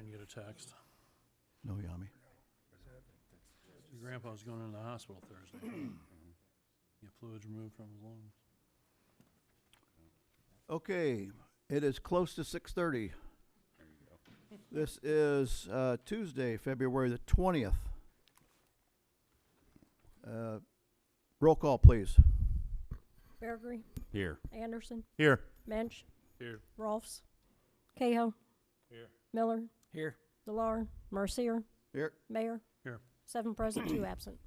didn't get a text. No, Yami. Your grandpa's going into the hospital Thursday. Get fluids removed from his lungs. Okay, it is close to 6:30. This is Tuesday, February the 20th. Roll call, please. Bergery, Here. Anderson, Here. Mensch, Here. Rolfs, Cahill, Here. Miller, Here. Delar, Mercier, Here. Mayor. Here. 7 present, 2 absent.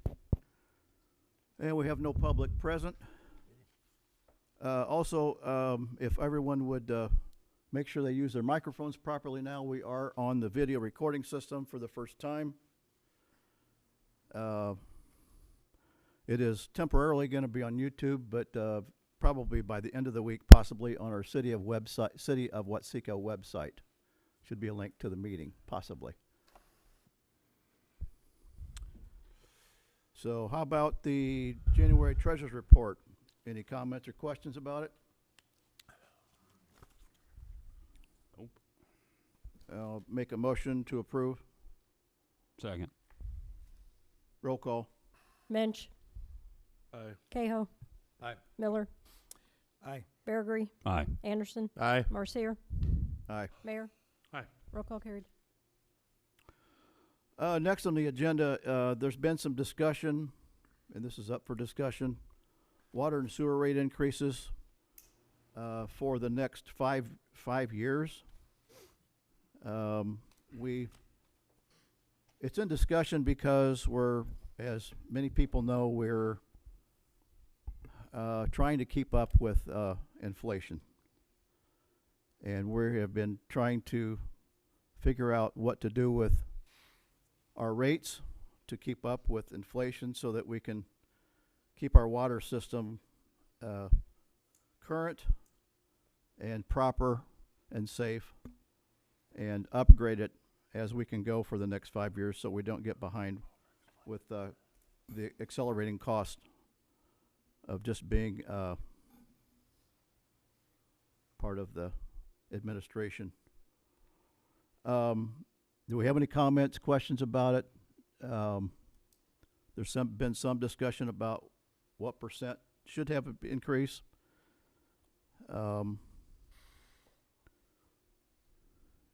And we have no public present. Also, if everyone would make sure they use their microphones properly now, we are on the video recording system for the first time. It is temporarily going to be on YouTube, but probably by the end of the week, possibly on our City of Watseka website. Should be a link to the meeting, possibly. So how about the January Treasurers Report? Any comments or questions about it? Nope. I'll make a motion to approve. Second. Roll call. Mensch, Aye. Cahill, Aye. Miller, Aye. Bergery, Aye. Anderson, Aye. Mercier, Aye. Mayor. Aye. Roll call carried. Next on the agenda, there's been some discussion, and this is up for discussion. Water and sewer rate increases for the next five years. It's in discussion because as many people know, we're trying to keep up with inflation. And we have been trying to figure out what to do with our rates to keep up with inflation so that we can keep our water system current and proper and safe and upgrade it as we can go for the next 5 years so we don't get behind with the accelerating cost of just being part of the administration. Do we have any comments, questions about it? There's been some discussion about what percent should have an increase.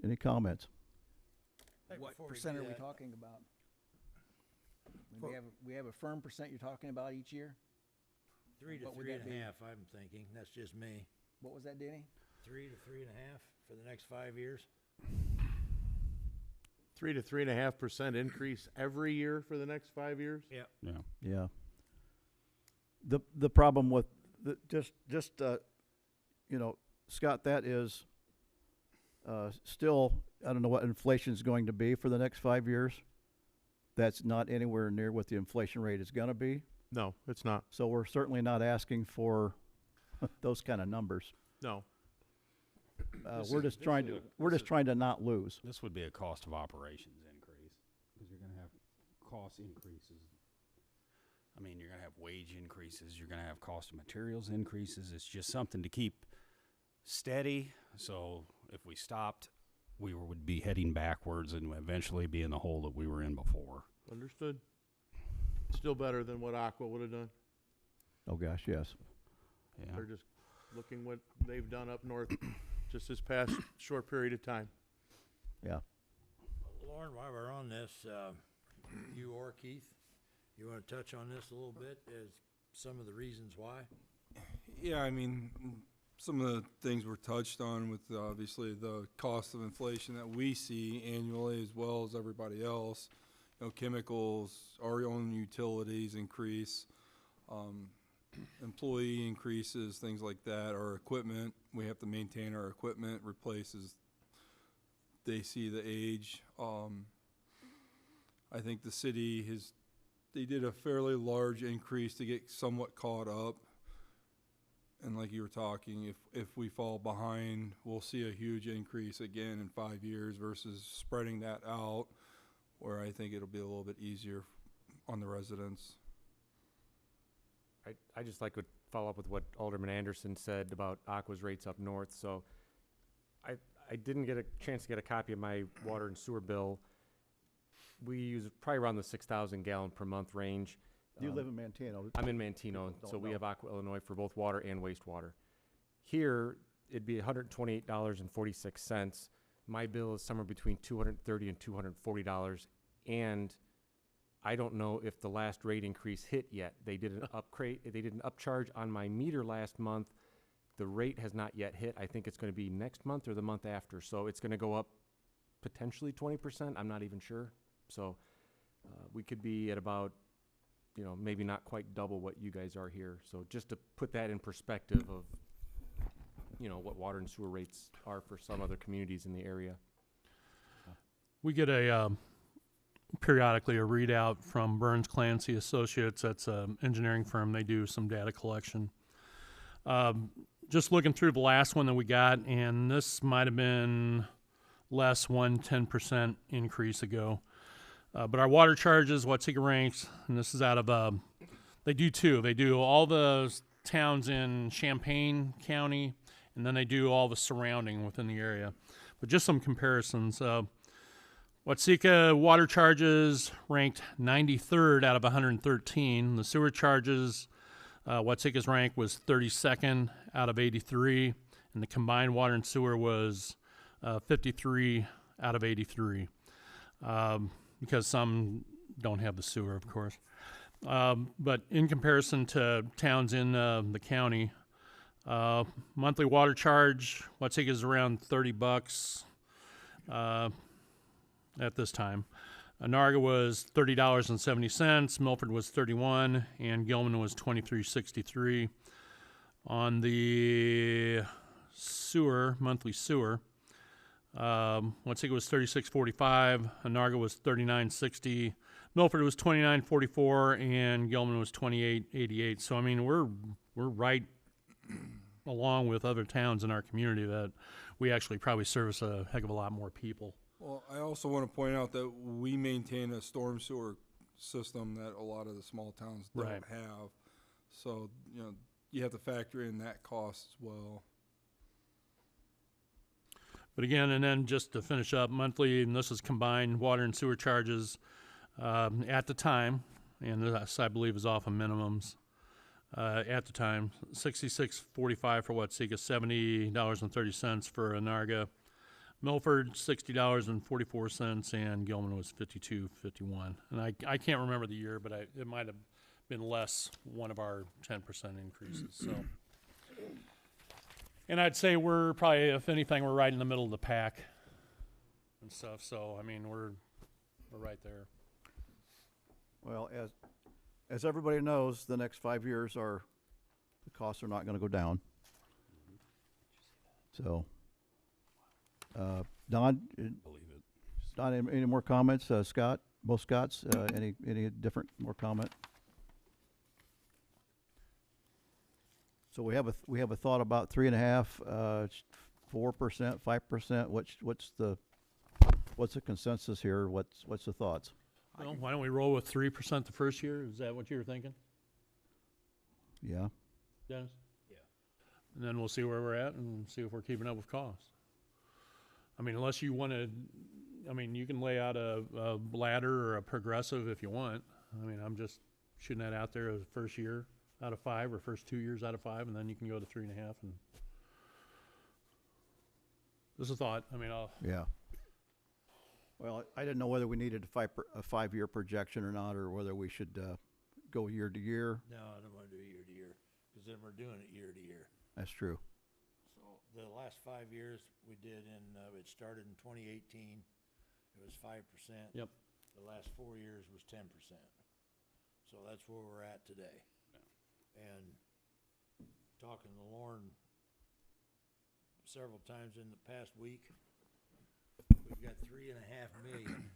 Any comments? What percent are we talking about? I mean, we have a firm percent you're talking about each year? 3 to What would 3 that and a be? half, I'm thinking. That's just me. What was that, Danny? 3 to 3 and a half for the next 5 years. 3 to 3.5% increase every year for the next 5 years. Yeah. Yeah. Yeah. The problem with Scott, that is still, I don't know what inflation is going to be for the next 5 years. That's not anywhere near what the inflation rate is going to be. No, it's not. So we're certainly not asking for those kind of numbers. No. We're just trying to not lose. This would be a cost of operations increase because you're going to have cost increases. I mean, you're going to have wage increases. You're going to have cost of materials increases. It's just something to keep steady. So if we stopped, we would be heading backwards and eventually be in the hole that we were in before. Understood. Still better than what Aqua would have done. Oh gosh, yes. Yeah. They're just looking what they've done up north just this past short period of time. Yeah. Lauren, while we're on this, you or Keith, you want to touch on this a little bit as some of the reasons why? Yeah, I mean, some of the things were touched on with obviously the cost of inflation that we see annually as well as everybody else. You know, chemicals, our own utilities increase, employee increases, things like that. Our equipment, we have to maintain our equipment, replaces, they see the age. I think the city they did a fairly large increase to get somewhat caught up. And like you were talking, if we fall behind, we'll see a huge increase again in 5 years versus spreading that out, where I think it'll be a little bit easier on the residents. I just like to follow up with what Alderman Anderson said about Aqua's rates up north. So I I didn't get a chance to get a copy of my water and sewer bill. We use probably around the 6,000 gallon per month range. You live in Manteno. I'm in Manteno, People so don't we know. have Aqua Illinois for both water and wastewater. Here, it'd be $128.46. My bill is somewhere between $230 and $240, and I don't know if the last rate increase hit yet. They did an they did an upcharge on my meter last month. The rate has not yet hit. I think it's going to be next month or the month after, so it's going to go up potentially 20%. I'm not even sure. So we could be at about, you know, maybe not quite double what you guys are here. So just to put that in perspective of, you know, what water and sewer rates are for some other communities in the area. We get a periodically a readout from Burns Clancy Associates. That's an engineering firm. They do some data collection. Just looking through the last one that we got, and this might have been less 10% increase ago. But our water charges, Watsika ranks, and this is out of, they do two. They do all the towns in Champaign County, and then they do all the surrounding within the area. But just some comparisons. Watsika water charges ranked 93rd out of 113. The sewer charges, Watsika's rank was 32nd out of 83, and the combined water and sewer was 53 out of 83, because some don't have the sewer, of course. But in comparison to towns in the county, monthly water charge, Watsika is around $30 at this time. Narga was $30.70, Milford was $31, and Gilman was $23.63. On the sewer, monthly sewer, Watsika was $36.45, Narga was $39.60, Milford was $29.44, and Gilman was $28.88. So I mean, we're right along with other towns in our community that we actually probably service a heck of a lot more people. Well, I also want to point out that we maintain a storm sewer system that a lot of the small towns don't Right. have. So, you know, you have to factor in that cost as well. But again, and then just to finish up, monthly, and this is combined water and sewer charges at the time, and this I believe is off of minimums. At the time, $66.45 for Watsika, $70.30 for Anarga. Milford, $60.44, and Gilman was $52.51. And I can't remember the year, but it might have been less one of our 10% increases. So, and I'd say we're probably, if anything, we're right in the middle of the pack and stuff. So I mean, we're right there. Well, as everybody knows, the next 5 years the costs are not going to go down. So, Don, Believe it. Don, any more comments? Scott, both Scotts, any different more comment? So we have a thought about 3.5%, 4%, 5%. What's the consensus here? What's the thoughts? Well, why don't we roll with 3% the first year? Is that what you were thinking, Yeah. Dennis? Yeah. And then we'll see where we're at and see if we're keeping up with costs. I mean, unless you want to, I mean, you can lay out a ladder or a progressive if you want. I mean, I'm just shooting that out there as first year out of 5 or first 2 years out of 5, and then you can go to 3.5. And this is a thought. I mean, Yeah. Well, I didn't know whether we needed a 5-year projection or not, or whether we should go year to year. No, I don't want to do year to year, because then we're doing it year to year. That's true. So the last 5 years we did it started in 2018, it was 5%. Yep. The last 4 years was 10%. So that's where we're at today. And talking to Lauren several times in the past week, we've got $3.5 million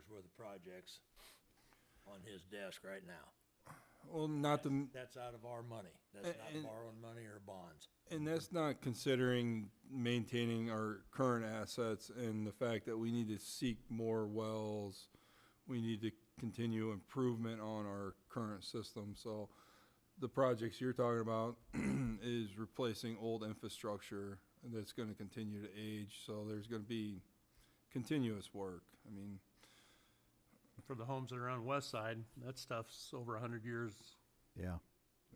worth of projects on his desk right now. Well, That's out of our money. That's not borrowing money or bonds. and that's not considering maintaining our current assets and the fact that we need to seek more wells. We need to continue improvement on our current system. So the projects you're talking about is replacing old infrastructure. that's gonna continue to age, so there's gonna be continuous work. I mean, For the homes that are on West Side, that stuff's over 100 years Yeah.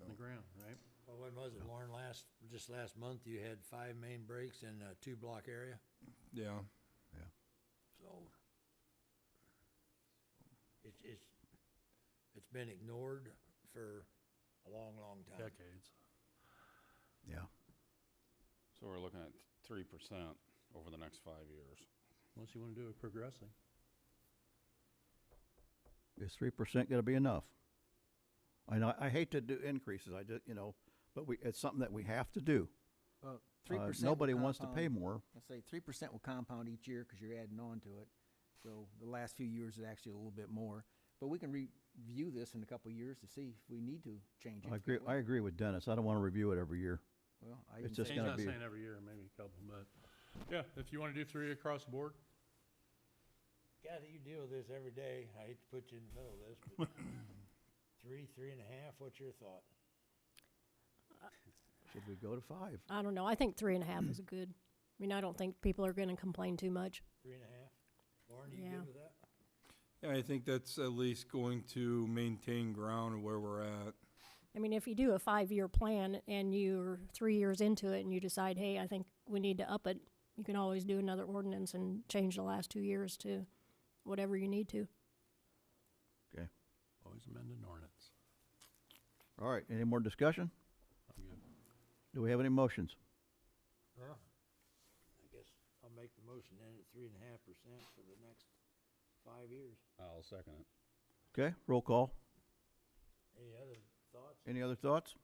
in the ground, right? Well, when was it, Lauren, just last month, you had 5 main breaks in a 2-block area, yeah. so it's been ignored for a long, long time. Decades. Yeah. So we're looking at 3% over the next 5 years. Unless you want to do it progressing. Is 3% gonna be enough? I know, I hate to do increases, I just, but it's something that we have to do. Well, 3%. Nobody wants to pay more. Let's say 3% will compound each year because you're adding on to it. So the last few years is actually a little bit more. But we can review this in a couple of years to see if we need to change it. I agree with Dennis. I don't wanna review it every year. Well, I It's even just say- He's gonna not be- saying every year, maybe a couple, but yeah, if you want to do 3 across the board, Kathy, you deal with this every day. I hate to put you in the middle of this, but 3.5, what's your thought? Should we go to 5? I don't know. I think 3.5 is good. I mean, I don't think people are gonna complain too much. 3.5? Lauren, you Yeah. good with that? Yeah, I think that's at least going to maintain ground where we're at. I mean, if you do a 5-year plan and you're 3 years into it and you decide, hey, I think we need to up it, you can always do another ordinance and change the last 2 years to whatever you need to. always amend an ordinance. All right, any more discussion? I'm good. Do we have any motions? Yeah. I guess I'll make the motion then at 3.5% for the next 5 years. I'll second it. Okay, roll call. Any other thoughts? Any other thoughts?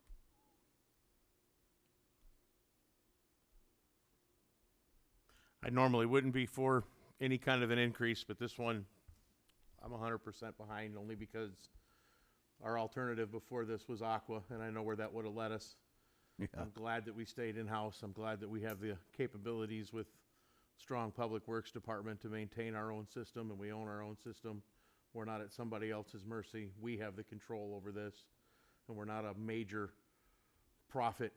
I normally wouldn't be for any kind of an increase, but this one, I'm 100% behind, only because our alternative before this was Aqua, and I know where that would have led us. Yeah. I'm glad that we stayed in-house. I'm glad that we have the capabilities with strong Public Works Department to maintain our own system, and we own our own system. We're not at somebody else's mercy. We have the control over this, and we're not a major profit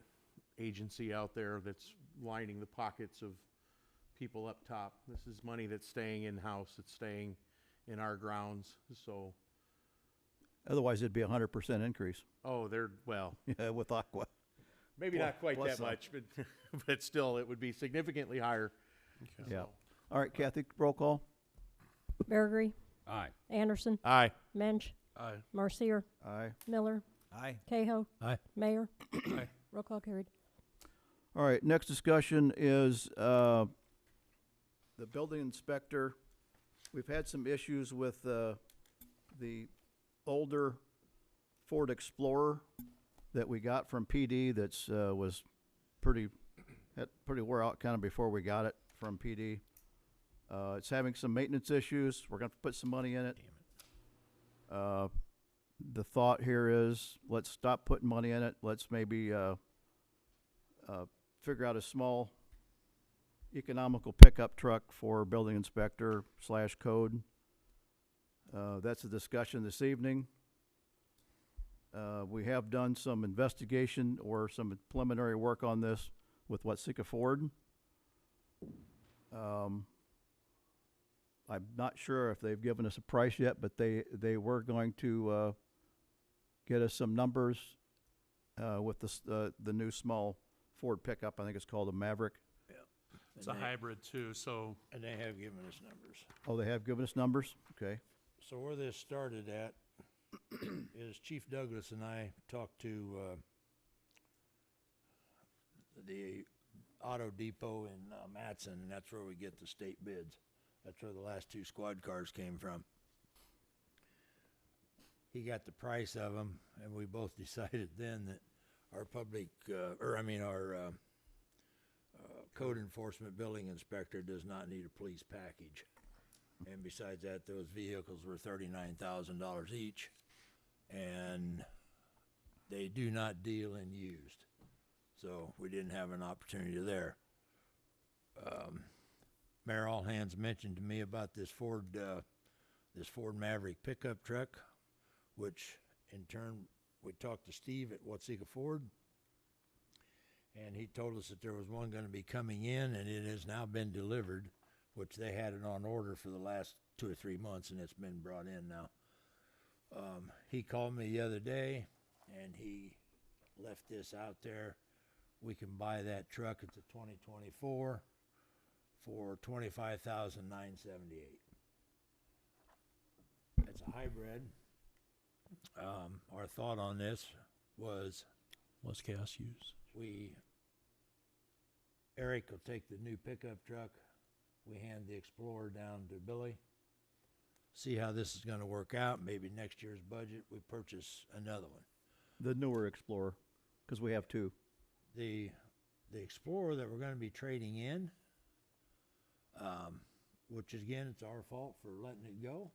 agency out there that's lining the pockets of people up top. This is money that's staying in-house. It's staying in our grounds. So, Otherwise, it'd be 100% increase. well, Yeah, with Aqua. maybe Plus- not quite plus that some. much, but, but still, it would be significantly higher. Okay. Yeah. All right, Kathy, roll call. Bergery, Aye. Anderson, Aye. Mensch, Aye. Marcier, Aye. Miller, Aye. Cahill. Aye. Mayor. Aye. Roll call carried. All right, next discussion is the building inspector. We've had some issues with the older Ford Explorer that we got from PD that's was pretty wore out kind of before we got it from PD. It's having some maintenance issues. We're going to put some money in it. The thought here is let's stop putting money in it. Let's maybe figure out a small economical pickup truck for building inspector / code. That's a discussion this evening. We have done some investigation or some preliminary work on this with Watsika Ford. I'm not sure if they've given us a price yet, but they were going to get us some numbers with the new small Ford pickup. I think it's called a Maverick. It's a hybrid too, so And they have given us numbers. Oh, they have given us numbers? Okay. So where this started at is Chief Douglas and I talked to the auto depot in Matson, and that's where we get the state bids. That's where the last 2 squad cars came from. He got the price of them, and we both decided then that our our code enforcement building inspector does not need a police package. And besides that, those vehicles were $39,000 each, and they do not deal in used. So we didn't have an opportunity there. Mayor Allhands mentioned to me about this Ford Maverick pickup truck, which in turn we talked to Steve at Watsika Ford, And he told us that there was one gonna be coming in, and it has now been delivered, which they had it on order for the last 2 or 3 months, and it's been brought in now. He called me the other day, and he left this out there. We can buy that truck. It's a 2024 for $25,978. It's a hybrid. Our thought on this was Less gas use. Eric will take the new pickup truck. We hand the Explorer down to Billy. See how this is gonna work out. Maybe next year's budget, we purchase another one. The newer Explorer, because we have two. The Explorer that we're gonna be trading in, which is, again, it's our fault for letting it go.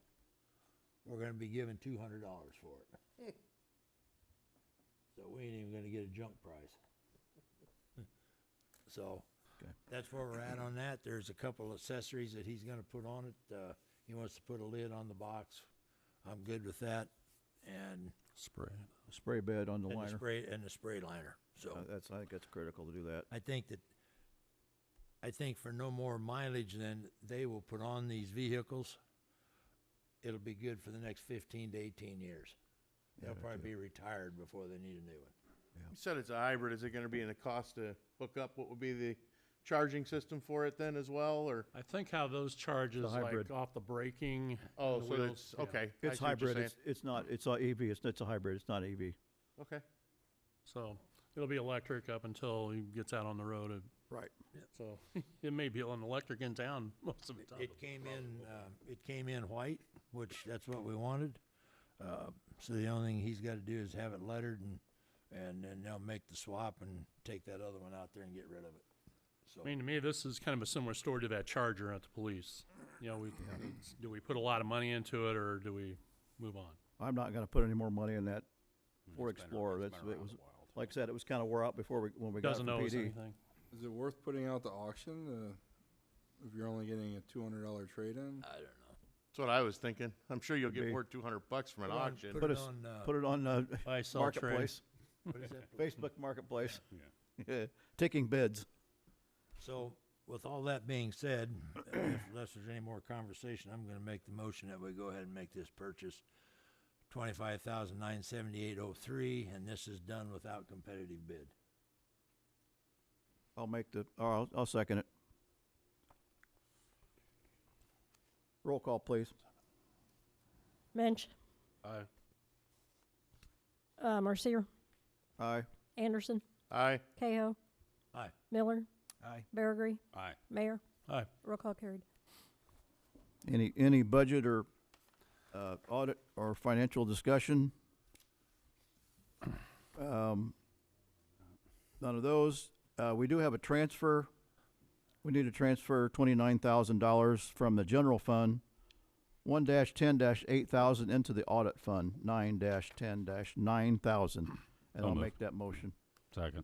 We're gonna be giving $200 for it. So we ain't even gonna get a junk price. So, Okay. that's where we're at on that. There's a couple accessories that he's gonna put on it. He wants to put a lid on the box. I'm good with that. And Spray. Spray bed on the and liner. the spray liner. So I think that's critical to do that. I think for no more mileage than they will put on these vehicles, it'll be good for the next 15 to 18 years. They'll Yeah, probably too. be retired before they need a new one. You said it's a hybrid. Is it gonna be in the cost to hook up? What would be the charging system for it then as well, or? I think how those charges It's a hybrid. like off the braking. Oh, the so wheels, it's, yeah. okay. I It's see what you're hybrid. saying. It's not. It's a EV. It's a hybrid. It's not EV. Okay. So it'll be electric up until he gets out on the road. Right. So it may be an electric in town most of the time. It came in white, which that's what we wanted. So the only thing he's got to do is have it lettered, and then they'll make the swap and take that other one out there and get rid of it. So I mean, to me, this is kind of a similar story to that Charger at the police. You know, do we put a lot of money into it or do we move on? I'm not going to put any more money in that Ford It's been- Explorer. it's That's been it around was a while, like I said. It was kind of wore out before when we got it Doesn't from know us PD. anything. Is it worth putting out the auction if you're only getting a $200 trade-in? I don't know. That's what I was thinking. I'm sure you'll Could get be. more than $200 from an auction. Put it on Buy, sell, Marketplace, what is that? Facebook Marketplace. Yeah. Taking bids. So, with all that being said, unless there's any more conversation, I'm gonna make the motion that we go ahead and make this purchase. $25,978.03, and this is done without competitive bid. I'll second it. Roll call, please. Mensch, Aye. Mercier, Aye. Anderson, Aye. Cahill, Aye. Miller, Aye. Baragry, Aye. Mayor. Aye. Roll call carried. Any budget or audit or financial discussion? None of those. We do have a transfer. We need to transfer $29,000 from the general fund, 1-10-8,000 into the audit fund, 9-10-9,000. And So I'll moved. make that motion. Second.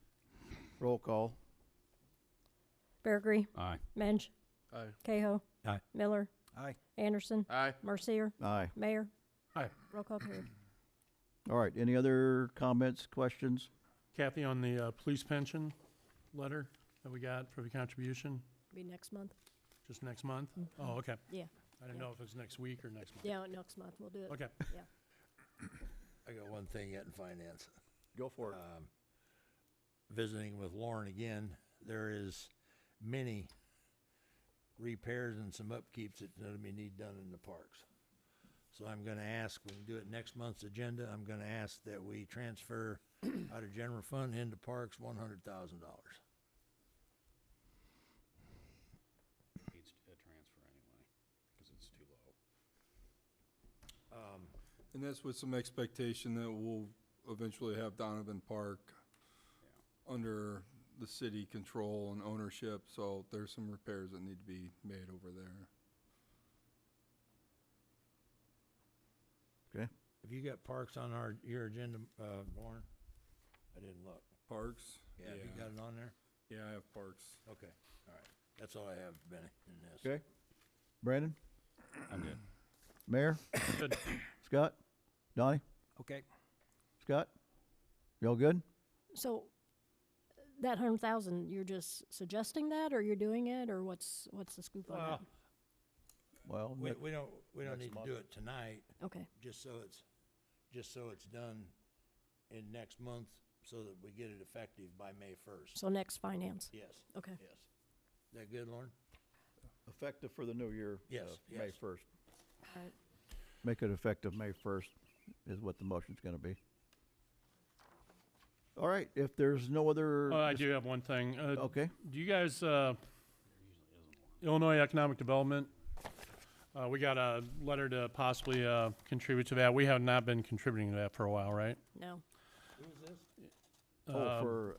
Roll call. Baragry, Aye. Mensch, Aye. Cahill, Aye. Miller, Aye. Anderson, Aye. Mercier, Aye. Mayor. Aye. Roll call carried. All right. Any other comments, questions? Kathy, on the police pension letter that we got for the contribution, Be next month. just next month? Oh, okay. Yeah. I didn't know if it was next week or next month. Yeah, next month we'll do it. Okay. I got one thing yet in finance. Go for it. Visiting with Lauren again, there is many repairs and some upkeeps that we need done in the parks. So I'm gonna ask, we can do it next month's agenda, I'm gonna ask that we transfer out of general fund into parks $100,000. Needs a transfer anyway, because it's too low. And that's with some expectation that we'll eventually have Donovan Park under the city control and ownership, so there's some repairs that need to be made over there. Okay. Have you got parks on your agenda, Lauren? I didn't look. Parks? Yeah, have you got it on there? Yeah, I have parks. Okay, all right. That's all I have, Benny, in this. Okay. Brandon? I'm good. Mayor? Good. Scott? Donnie? Okay. Scott? Y'all good? So that 100,000, you're just suggesting that, or you're doing it, or what's the scoop on that? Well, We ne- don't next need to month. do it tonight, Okay, just so it's done in next month, so that we get it effective by May 1st. so next finance. Yes, Okay. yes. Is that good, Lauren? effective for the new year. Yes, May yes. 1st. All right. Make it effective May 1st is what the motion's gonna be. All right, if there's no other. I do have one thing. Okay, Do you guys, Illinois Economic Development, we got a letter to possibly contribute to that. We have not been contributing to that for a while, right? No. Who is this? for,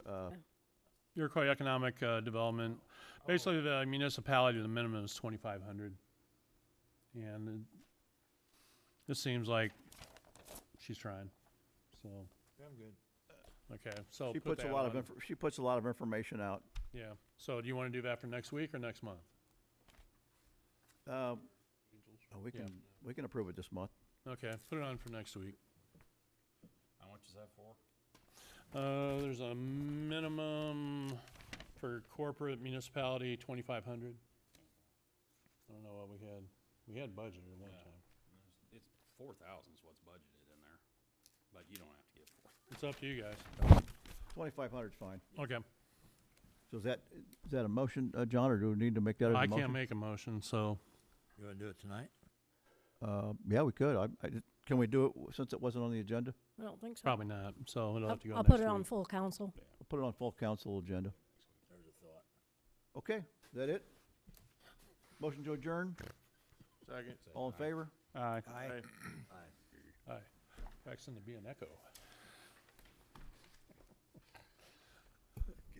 Iroquois Economic Development. Basically, the municipality, the minimum is 2,500. And this seems like she's trying, so, I'm good. okay, so. she put puts a that lot of on. she puts a lot of information out. Yeah, so do you want to do that for next week or next month? We can approve it this month. Okay, put it on for next week. How much is that for? There's a minimum for corporate municipality, 2,500. I don't know what we had. We had budgeted at one Yeah. time. It's 4,000 is what's budgeted in there, but you don't have to get 4. It's up to you guys. 2,500 is fine. Okay, So is that a motion, John, or do we need to make that as a I motion? can't make a motion, so You wanna do it tonight? Yeah, we could. Can we do it since it wasn't on the agenda? I don't think so. probably not. So it'll have to go I'll next put it on week. full council. I'll put it on full council agenda. There's a thought. Okay, is that it? Motion to adjourn? Second. All in favor? Aye. Aye. Aye. Practicing to be an echo.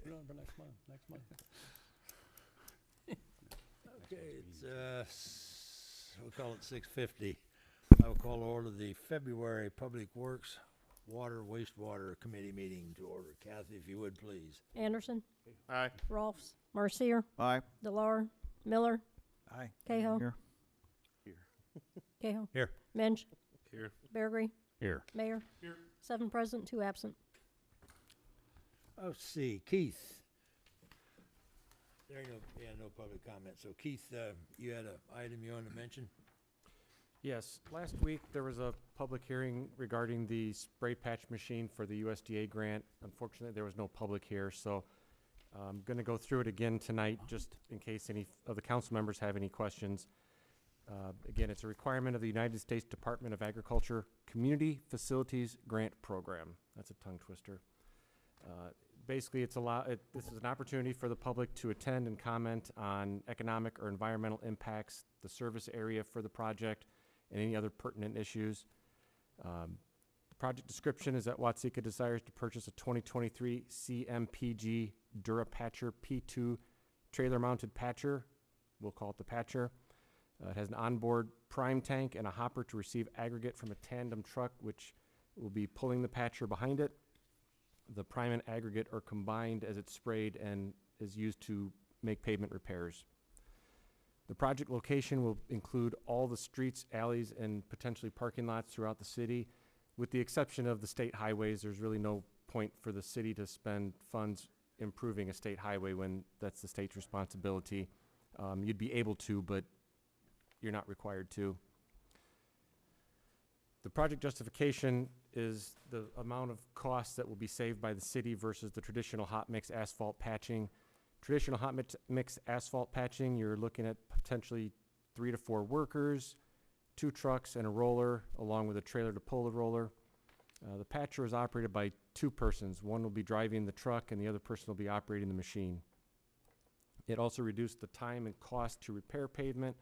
Put it on for next month, Okay, we'll call it 6:50. I will call to order the February Public Works, Water, Wastewater Committee meeting to order. Kathy, if you would, please. Anderson, Aye. Rolfs, Marcier, Aye. Delar, Miller, Aye. Cahill. Here. Cahill. Here. Minch, Here. Beargree, Here. Mayor. Here. 7 present, 2 absent. Let's see, Keith. There ain't no public comment. So Keith, you had an item you wanted to mention? Yes, last week there was a public hearing regarding the spray patch machine for the USDA grant. Unfortunately, there was no public here, so I'm going to go through it again tonight, just in case any of the council members have any questions. Again, it's a requirement of the United States Department of Agriculture Community Facilities Grant Program. That's a tongue twister. Basically, this is an opportunity for the public to attend and comment on economic or environmental impacts, the service area for the project, and any other pertinent issues. The project description is that Watsika desires to purchase a 2023 CMPG Durapatcher P2 trailer-mounted patcher. We'll call it the patcher. It has an onboard prime tank and a hopper to receive aggregate from a tandem truck, which will be pulling the patcher behind it. The prime and aggregate are combined as it's sprayed and is used to make pavement repairs. The project location will include all the streets, alleys, and potentially parking lots throughout the city. With the exception of the state highways, there's really no point for the city to spend funds improving a state highway when that's the state's responsibility. You'd be able to, but you're not required to. The project justification is the amount of costs that will be saved by the city versus the traditional hot mix asphalt patching. Traditional hot mix asphalt patching, you're looking at potentially 3 to 4 workers, 2 trucks and a roller, along with a trailer to pull the roller. The patcher is operated by 2 persons. One will be driving the truck and the other person will be operating the machine. It also reduced the time and cost to repair pavement,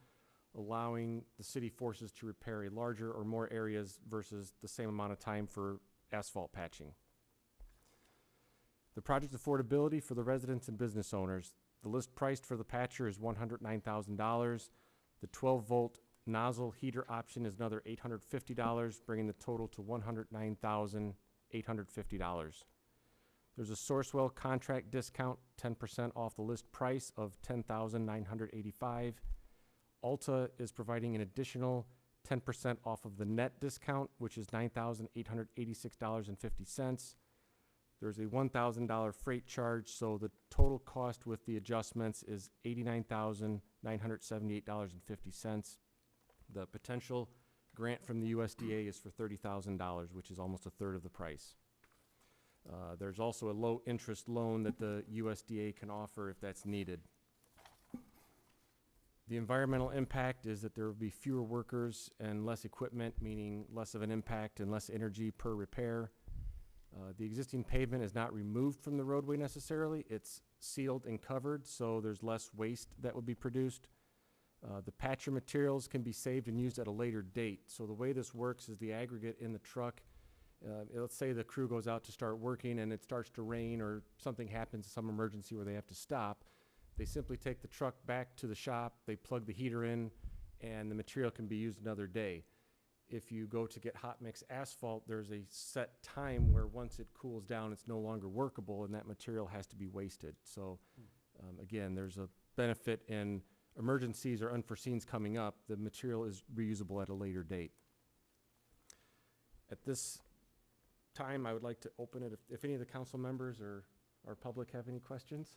allowing the city forces to repair a larger or more areas versus the same amount of time for asphalt patching. The project affordability for the residents and business owners. The list priced for the patcher is $109,000. The 12-volt nozzle heater option is another $850, bringing the total to $109,850. There's a Sourcewell contract discount, 10% off the list price of $10,985. Alta is providing an additional 10% off of the net discount, which is $9,886.50. There's a $1,000 freight charge, so the total cost with the adjustments is $89,978.50. The potential grant from the USDA is for $30,000, which is almost a third of the price. There's also a low-interest loan that the USDA can offer if that's needed. The environmental impact is that there will be fewer workers and less equipment, meaning less of an impact and less energy per repair. The existing pavement is not removed from the roadway necessarily. It's sealed and covered, so there's less waste that would be produced. The patcher materials can be saved and used at a later date. So the way this works is the aggregate in the truck, let's say the crew goes out to start working and it starts to rain or something happens, some emergency where they have to stop. They simply take the truck back to the shop, they plug the heater in, and the material can be used another day. If you go to get hot mix asphalt, there's a set time where once it cools down, it's no longer workable and that material has to be wasted. So again, there's a benefit in emergencies or unforeseens coming up. The material is reusable at a later date. At this time, I would like to open it if any of the council members or our public have any questions.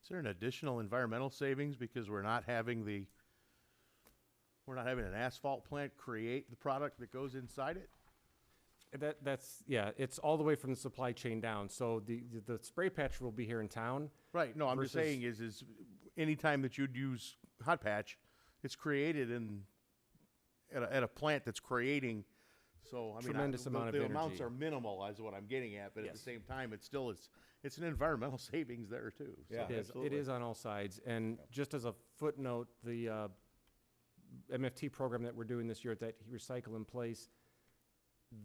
Is there an additional environmental savings because we're not having an asphalt plant create the product that goes inside it? Yeah, it's all the way from the supply chain down. So the spray patch will be here in town. Right, no, I'm just Versus- saying is anytime that you'd use hot patch, it's created at a plant that's creating, so I mean, Tremendous amount of the energy. amounts are minimal is what I'm getting at, but at the Yes. same time, it's an environmental savings there too. So. Yeah. It is. It is on all sides. And just as a footnote, the MFT program that we're doing this year at that Recycle in Place,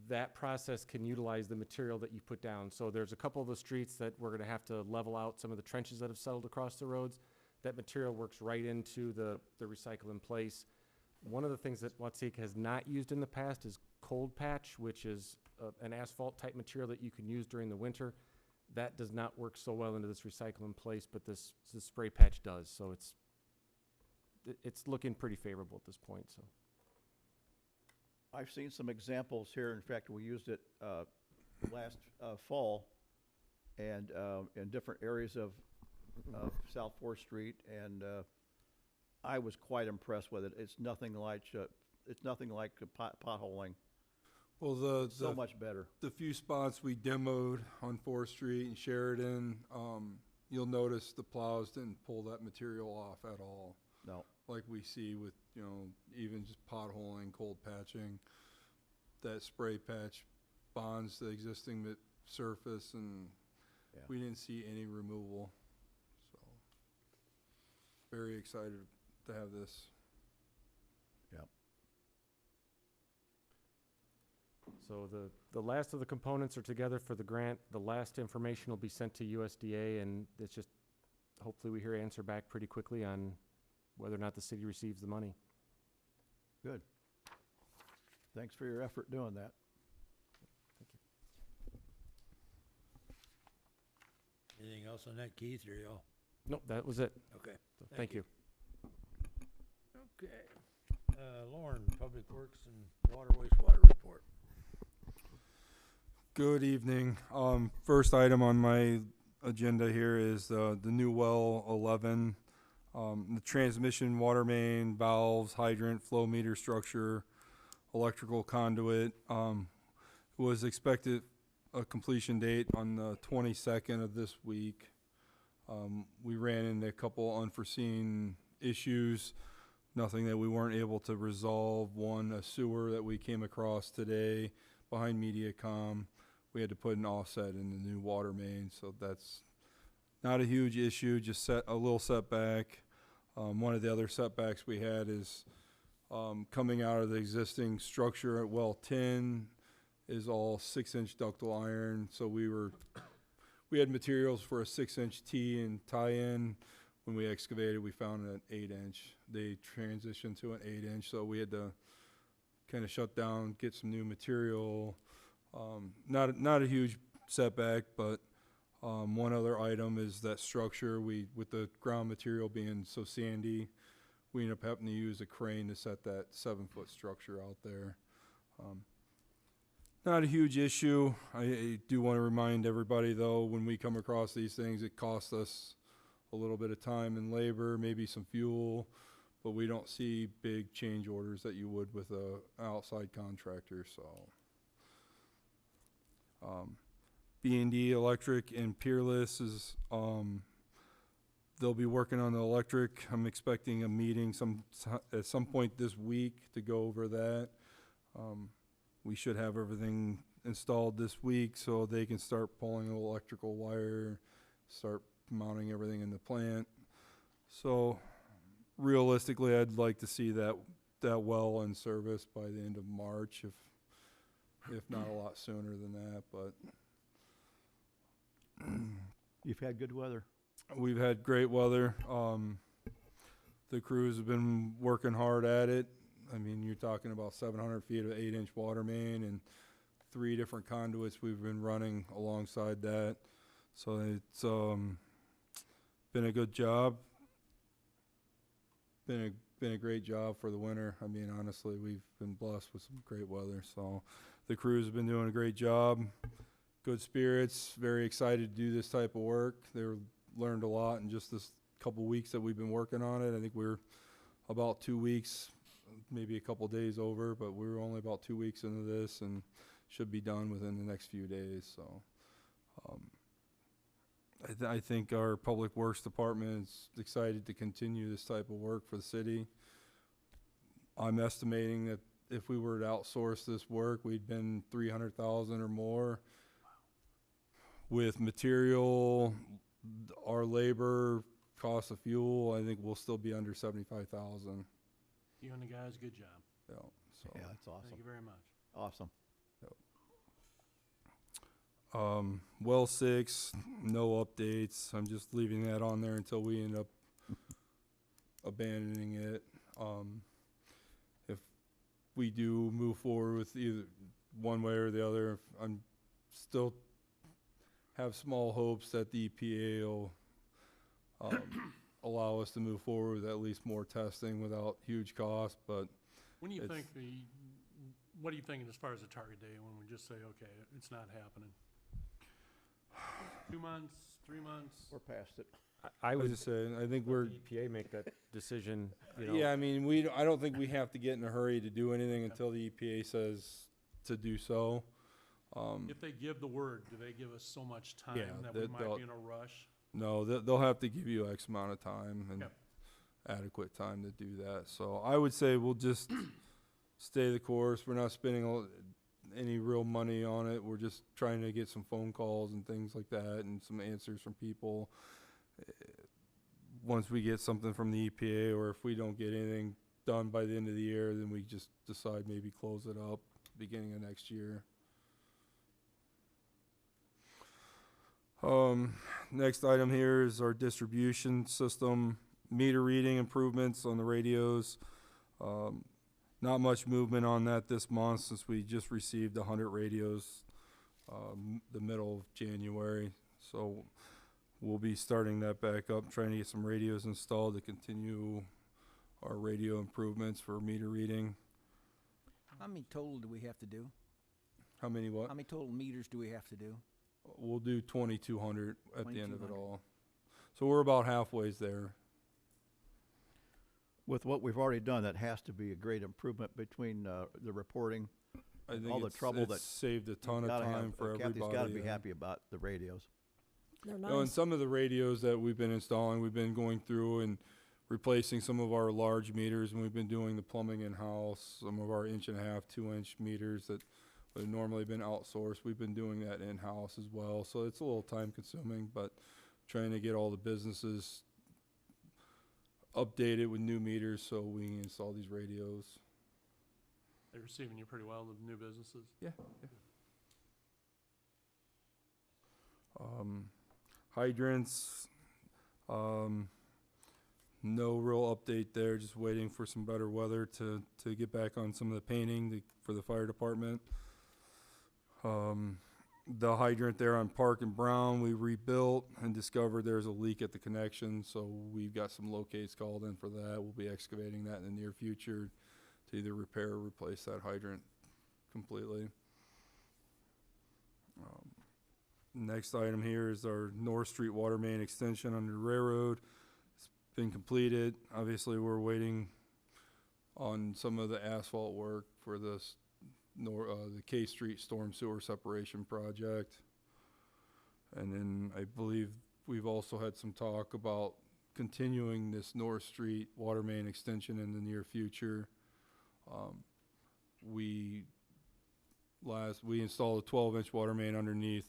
that process can utilize the material that you put down. So there's a couple of the streets that we're going to have to level out some of the trenches that have settled across the roads. That material works right into the Recycle in Place. One of the things that Watsika has not used in the past is cold patch, which is an asphalt type material that you can use during the winter. That does not work so well into this Recycle in Place, but this spray patch does. So it's looking pretty favorable at this point. So I've seen some examples here. In fact, we used it last fall and in different areas of South 4th Street, and I was quite impressed with it. It's nothing like potholing. Well, So much better. the few spots we demoed on 4th Street and Sheridan, you'll notice the plows didn't pull that material off at all. No. Like we see with, even just potholing, cold patching. That spray patch bonds the existing surface, and Yeah. we didn't see any removal. So, very excited to have this. So the last of the components are together for the grant. The last information will be sent to USDA, and it's just, hopefully we hear an answer back pretty quickly on whether or not the city receives the money. Good. Thanks for your effort doing that. Anything else on that, Keith, or y'all? Nope, that was it. Okay. So thank you. Okay. Lauren, Public Works and Water Wastewater Report. Good evening. First item on my agenda here is the new well 11. The transmission, water main, valves, hydrant, flow meter structure, electrical conduit. Was expected a completion date on the 22nd of this week. We ran into a couple unforeseen issues, nothing that we weren't able to resolve. One, a sewer that we came across today behind MediaCom. We had to put an offset in the new water main, so that's not a huge issue, just a little setback. One of the other setbacks we had is coming out of the existing structure at well 10 is all 6-inch ductile iron, so we had materials for a 6-inch T and tie-in. When we excavated, we found an 8-inch. They transitioned to an 8-inch, so we had to kind of shut down, get some new material. Not a huge setback, but one other item is that structure. With the ground material being so sandy, we ended up having to use a crane to set that 7-foot structure out there. Not a huge issue. I do want to remind everybody, though, when we come across these things, it costs us a little bit of time and labor, maybe some fuel, but we don't see big change orders that you would with a outside contractor. So, B&D Electric and Peerless is they'll be working on the electric. I'm expecting a meeting at some point this week to go over that. We should have everything installed this week so they can start pulling the electrical wire, start mounting everything in the plant. So realistically, I'd like to see that well in service by the end of March, if not a lot sooner than that. But You've had good weather. we've had great weather. The crews have been working hard at it. I mean, you're talking about 700 feet of 8-inch water main and 3 different conduits we've been running alongside that. So it's been a good job. Been a great job for the winter. I mean, honestly, we've been blessed with some great weather. So the crews have been doing a great job. Good spirits. Very excited to do this type of work. Learned a lot in just this couple weeks that we've been working on it. I think we're about 2 weeks, maybe a couple days over, but we're only about 2 weeks into this and should be done within the next few days. So I think our Public Works Department is excited to continue this type of work for the city. I'm estimating that if we were to outsource this work, we'd been $300,000 or more. With material, our labor, cost of fuel, I think we'll still be under $75,000. You and the guys, good job. Yeah, so. Yeah, that's awesome. Thank you very much. Awesome. Well 6, no updates. I'm just leaving that on there until we end up abandoning it. If we do move forward with either one way or the other, I'm still have small hopes that the EPA will allow us to move forward with at least more testing without huge cost. But When do you It's- think what are you thinking as far as the target date when we just say, okay, it's not happening? 2 months, 3 months? We're past it. I I would was just saying, I think let we're, the EPA make that decision, you know. yeah, I mean, I don't think we have to get in a hurry to do anything until the EPA says to do so. If they give the word, do they give us so much time Yeah, that we might they'll- be in a rush? No, they'll have to give you X amount of time and Yep. adequate time to do that. So I would say we'll just stay the course. We're not spending any real money on it. We're just trying to get some phone calls and things like that and some answers from people. Once we get something from the EPA, or if we don't get anything done by the end of the year, then we just decide maybe close it up beginning of next year. Next item here is our distribution system meter reading improvements on the radios. Not much movement on that this month since we just received 100 radios the middle of January. So we'll be starting that back up, trying to get some radios installed to continue our radio improvements for meter reading. How many total do we have to do? How many what? How many total meters do we have to do? We'll do 2,200 at the end of it 2,200. all. So we're about halfway there. With what we've already done, that has to be a great improvement between the reporting. I think All the trouble it's that saved a ton of Gotta have- time for everybody. Kathy's got to be yeah. happy about the radios. They're You know, and nice. some of the radios that we've been installing, we've been going through and replacing some of our large meters, and we've been doing the plumbing in-house. Some of our 1.5, 2-inch meters that would have normally been outsourced, we've been doing that in-house as well. So it's a little time-consuming, but trying to get all the businesses updated with new meters so we can install these radios. They're receiving you pretty well, the new businesses? Yeah. Hydrants, no real update there, just waiting for some better weather to get back on some of the painting for the fire department. The hydrant there on Park and Brown, we rebuilt and discovered there's a leak at the connection, so we've got some locates called in for that. We'll be excavating that in the near future to either repair or replace that hydrant completely. Next item here is our North Street water main extension under the railroad. It's been completed. Obviously, we're waiting on some of the asphalt work for this the K Street storm sewer separation project. And then I believe we've also had some talk about continuing this North Street water main extension in the near future. We installed a 12-inch water main underneath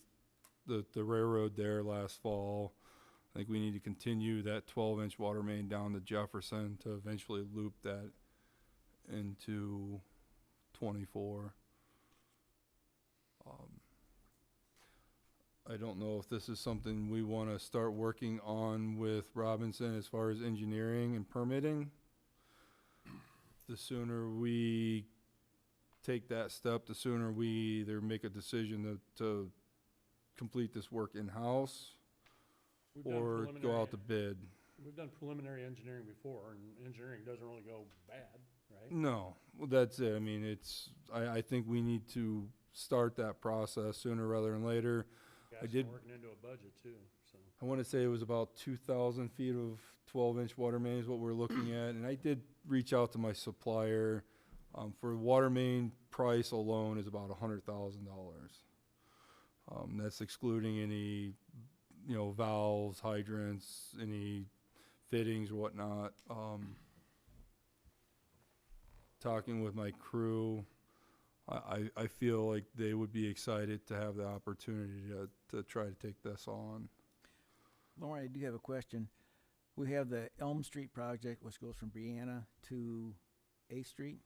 the railroad there last fall. I think we need to continue that 12-inch water main down to Jefferson to eventually loop that into 24. I don't know if this is something we want to start working on with Robinson as far as engineering and permitting. The sooner we take that step, the sooner we either make a decision to complete this work in-house We've done or go preliminary- out to bid. We've done preliminary engineering before, and engineering doesn't really go bad, right? No, well, that's it. I mean, I think we need to start that process sooner rather than later. Guys did- are working into a budget too, so. I want to say it was about 2,000 feet of 12-inch water main is what we're looking at. And I did reach out to my supplier. For water main price alone is about $100,000. That's excluding any, valves, hydrants, any fittings or whatnot. Talking with my crew, I feel like they would be excited to have the opportunity to try to take this on. Lauren, I do have a question. We have the Elm Street project, which goes from Brianna to A Street.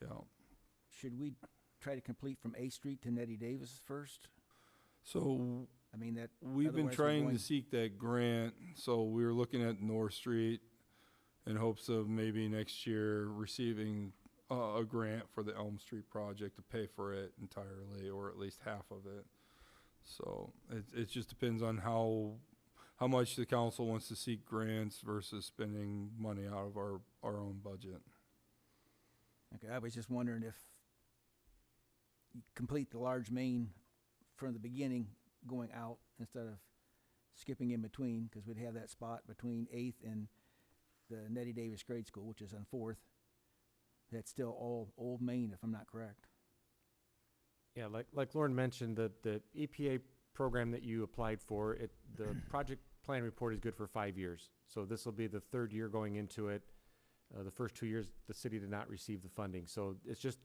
Yeah. Should we try to complete from A Street to Nettie Davis first? So I mean, that. we've been otherwise we're trying going- to seek that grant. So we were looking at North Street in hopes of maybe next year receiving a grant for the Elm Street project to pay for it entirely, or at least half of it. So it just depends on how much the council wants to seek grants versus spending money out of our own budget. Okay, I was just wondering if you complete the large main from the beginning going out instead of skipping in between, because we'd have that spot between 8th and the Nettie Davis grade school, which is on 4th. That's still all old main, if I'm not correct. Yeah, like Lauren mentioned, the EPA program that you applied for, the project plan report is good for 5 years. So this will be the third year going into it. The first 2 years, the city did not receive the funding. So it's just,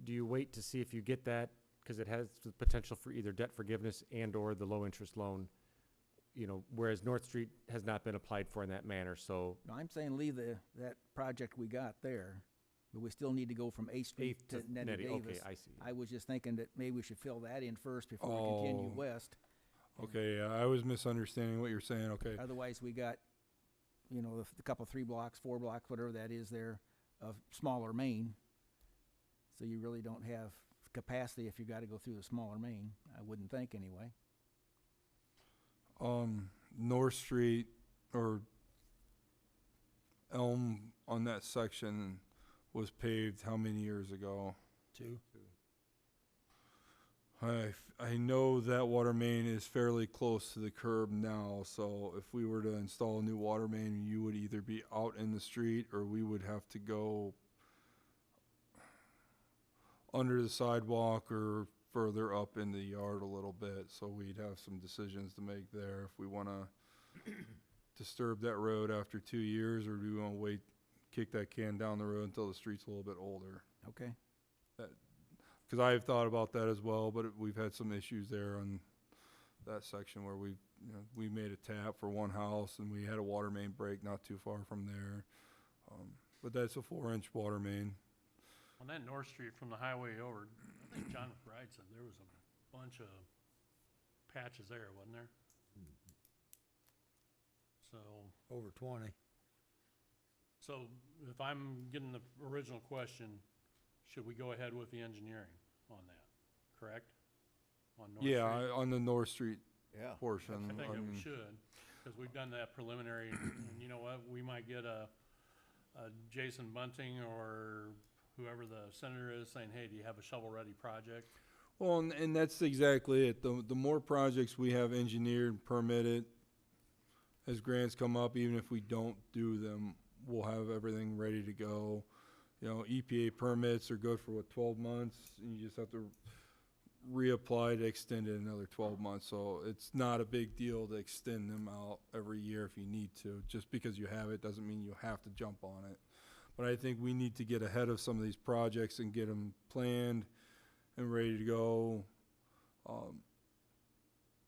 do you wait to see if you get that? Because it has the potential for either debt forgiveness and or the low interest loan, whereas North Street has not been applied for in that manner. So No, I'm saying leave that project we got there, but we still need to go from A Street 8th to to Nettie Nettie, Davis. okay, I see. I was just thinking that maybe we should fill that in first before we continue Oh. west. Okay, yeah, I was misunderstanding what you're saying. Okay. Otherwise, we got, the couple, 3 blocks, 4 blocks, whatever that is there, of smaller main. So you really don't have capacity if you got to go through the smaller main, I wouldn't think anyway. North Street or Elm on that section was paved how many years ago? 2. I know that water main is fairly close to the curb now, so if we were to install a new water main, you would either be out in the street or we would have to go under the sidewalk or further up in the yard a little bit. So we'd have some decisions to make there if we want to disturb that road after 2 years, or do we want to wait, kick that can down the road until the street's a little bit older? Okay. Because I have thought about that as well, but we've had some issues there on that section where we made a tap for one house and we had a water main break not too far from there. But that's a 4-inch water main. On that North Street from the highway over, I think John McBride said there was a bunch of patches there, wasn't there? So, Over 20. so if I'm getting the original question, should we go ahead with the engineering on that, correct? On North Yeah, Street? on the North Street Yeah. portion. I think that we should, because we've done that preliminary, and you know what, we might get a Jason Bunting or whoever the senator is saying, hey, do you have a shovel-ready project? Well, and that's exactly it. The more projects we have engineered and permitted, as grants come up, even if we don't do them, we'll have everything ready to go. You know, EPA permits are good for what, 12 months? And you just have to reapply to extend it another 12 months. So it's not a big deal to extend them out every year if you need to. Just because you have it doesn't mean you have to jump on it. But I think we need to get ahead of some of these projects and get them planned and ready to go.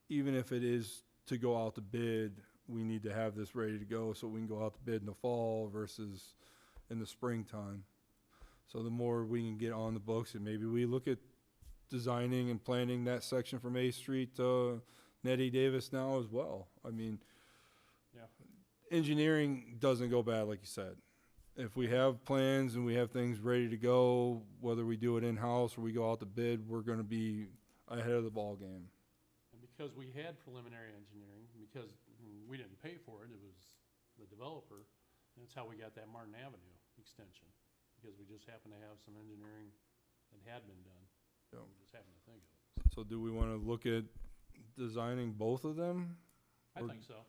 Even if it is to go out to bid, we need to have this ready to go so we can go out to bid in the fall versus in the springtime. So the more we can get on the books, and maybe we look at designing and planning that section from A Street to Nettie Davis now as well. I mean, Yeah. engineering doesn't go bad, like you said. If we have plans and we have things ready to go, whether we do it in-house or we go out to bid, we're gonna be ahead of the ball game. And because we had preliminary engineering, because we didn't pay for it, it was the developer, and that's how we got that Martin Avenue extension. Because we just happened to have some engineering that had been done. Yeah. We just happened to think of it. So do we wanna look at designing both of them? I Or- think so.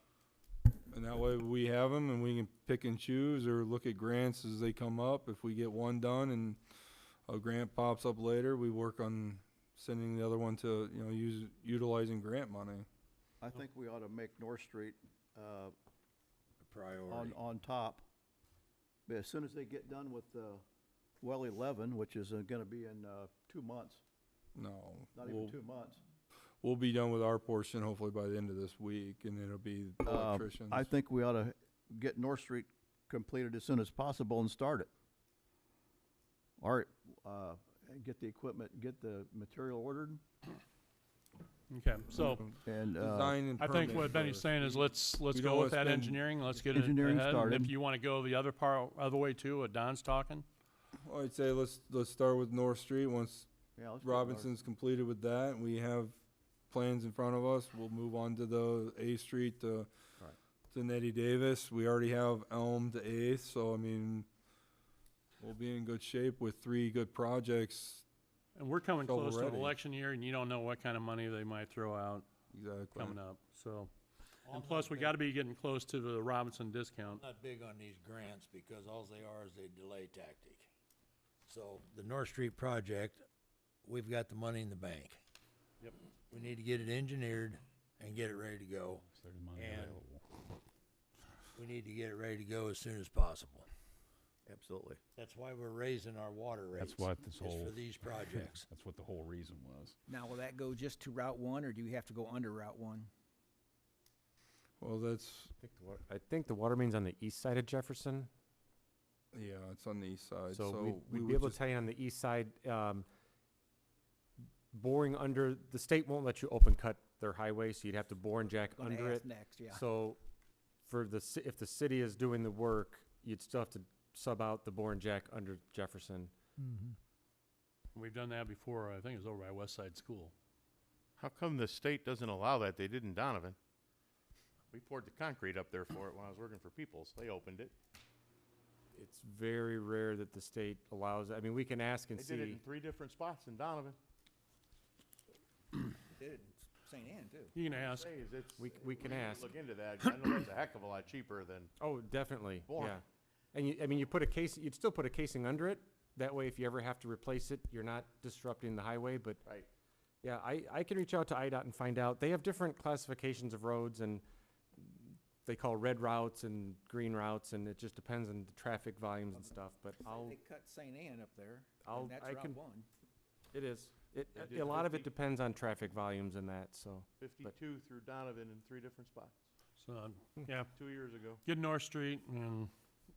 And that way we have them and we can pick and choose or look at grants as they come up. If we get one done and a grant pops up later, we work on sending the other one to, you know, utilizing grant money. I think we ought to make North Street, A priority. on top. But as soon as they get done with, well 11, which is gonna be in, 2 months, No, not even 2 months. we'll be done with our portion hopefully by the end of this week and it'll be the electricians. I think we ought to get North Street completed as soon as possible and start it. Or, get the equipment, get the material ordered Okay, so and, Design and I think permit what Benny's first. saying is let's we don't go wanna with that spend- engineering, let's get it Engineering ahead. And if started. you wanna go the other way too, what Don's talking, I'd say let's start with North Street. Once yeah, let's get North. Robinson's completed with that, and we have plans in front of us, we'll move on to the A Street to Nettie Davis. We already have Elm to Eighth, so I mean, we'll be in good shape with 3 good projects. and we're coming Shovel close to an ready. election year, and you don't know what kind of money they might throw out Exactly. coming up, so. I'm And plus, not we big- gotta be getting close to the Robinson discount. Not big on these grants because all they are is a delay tactic. So the North Street project, we've got the money in the bank. Yep. We need to get it engineered and get it ready to go. There's money And- available. We need to get it ready to go as soon as possible. Absolutely. That's why we're raising our water rates. That's what this is for whole, these projects. that's what the whole reason was. Now, will that go just to Route 1, or do you have to go under Route 1? Well, that's, I think the water main's on the east side of Jefferson. yeah, it's on the east side, So so we'd we be would able to just, tell you on the east side, boring under, the state won't let you open cut their highway, so you'd have to bore and jack Gonna under ask it. next, yeah. So for if the city is doing the work, you'd still have to sub out the bore and jack under Jefferson. We've done that before, I think it was over by West Side School. How come the state doesn't allow that? They did in Donovan. We poured the concrete up there for it when I was working for Peoples. They opened it. It's very rare that the state allows, I mean, we can ask and They did it see. in 3 different spots in Donovan. Did it in St. Anne, too. You can ask, Say is it's- We can ask. Look into that. 'Cause I know that's a heck of a lot cheaper than. Oh, definitely, Boring. yeah. And you, I mean, you'd still put a casing under it. That way, if you ever have to replace it, you're not disrupting the highway, but Right. yeah, I can reach out to IDOT and find out. They have different classifications of roads, and they call red routes and green routes, and it just depends on the traffic volumes and stuff, but They cut St. Anne up there, I'll- and that's I Route can- 1. it is. They did A lot of it 50 depends on traffic volumes and that, so. 52 through Donovan in 3 different spots so, yeah, 2 years ago. get North Street, and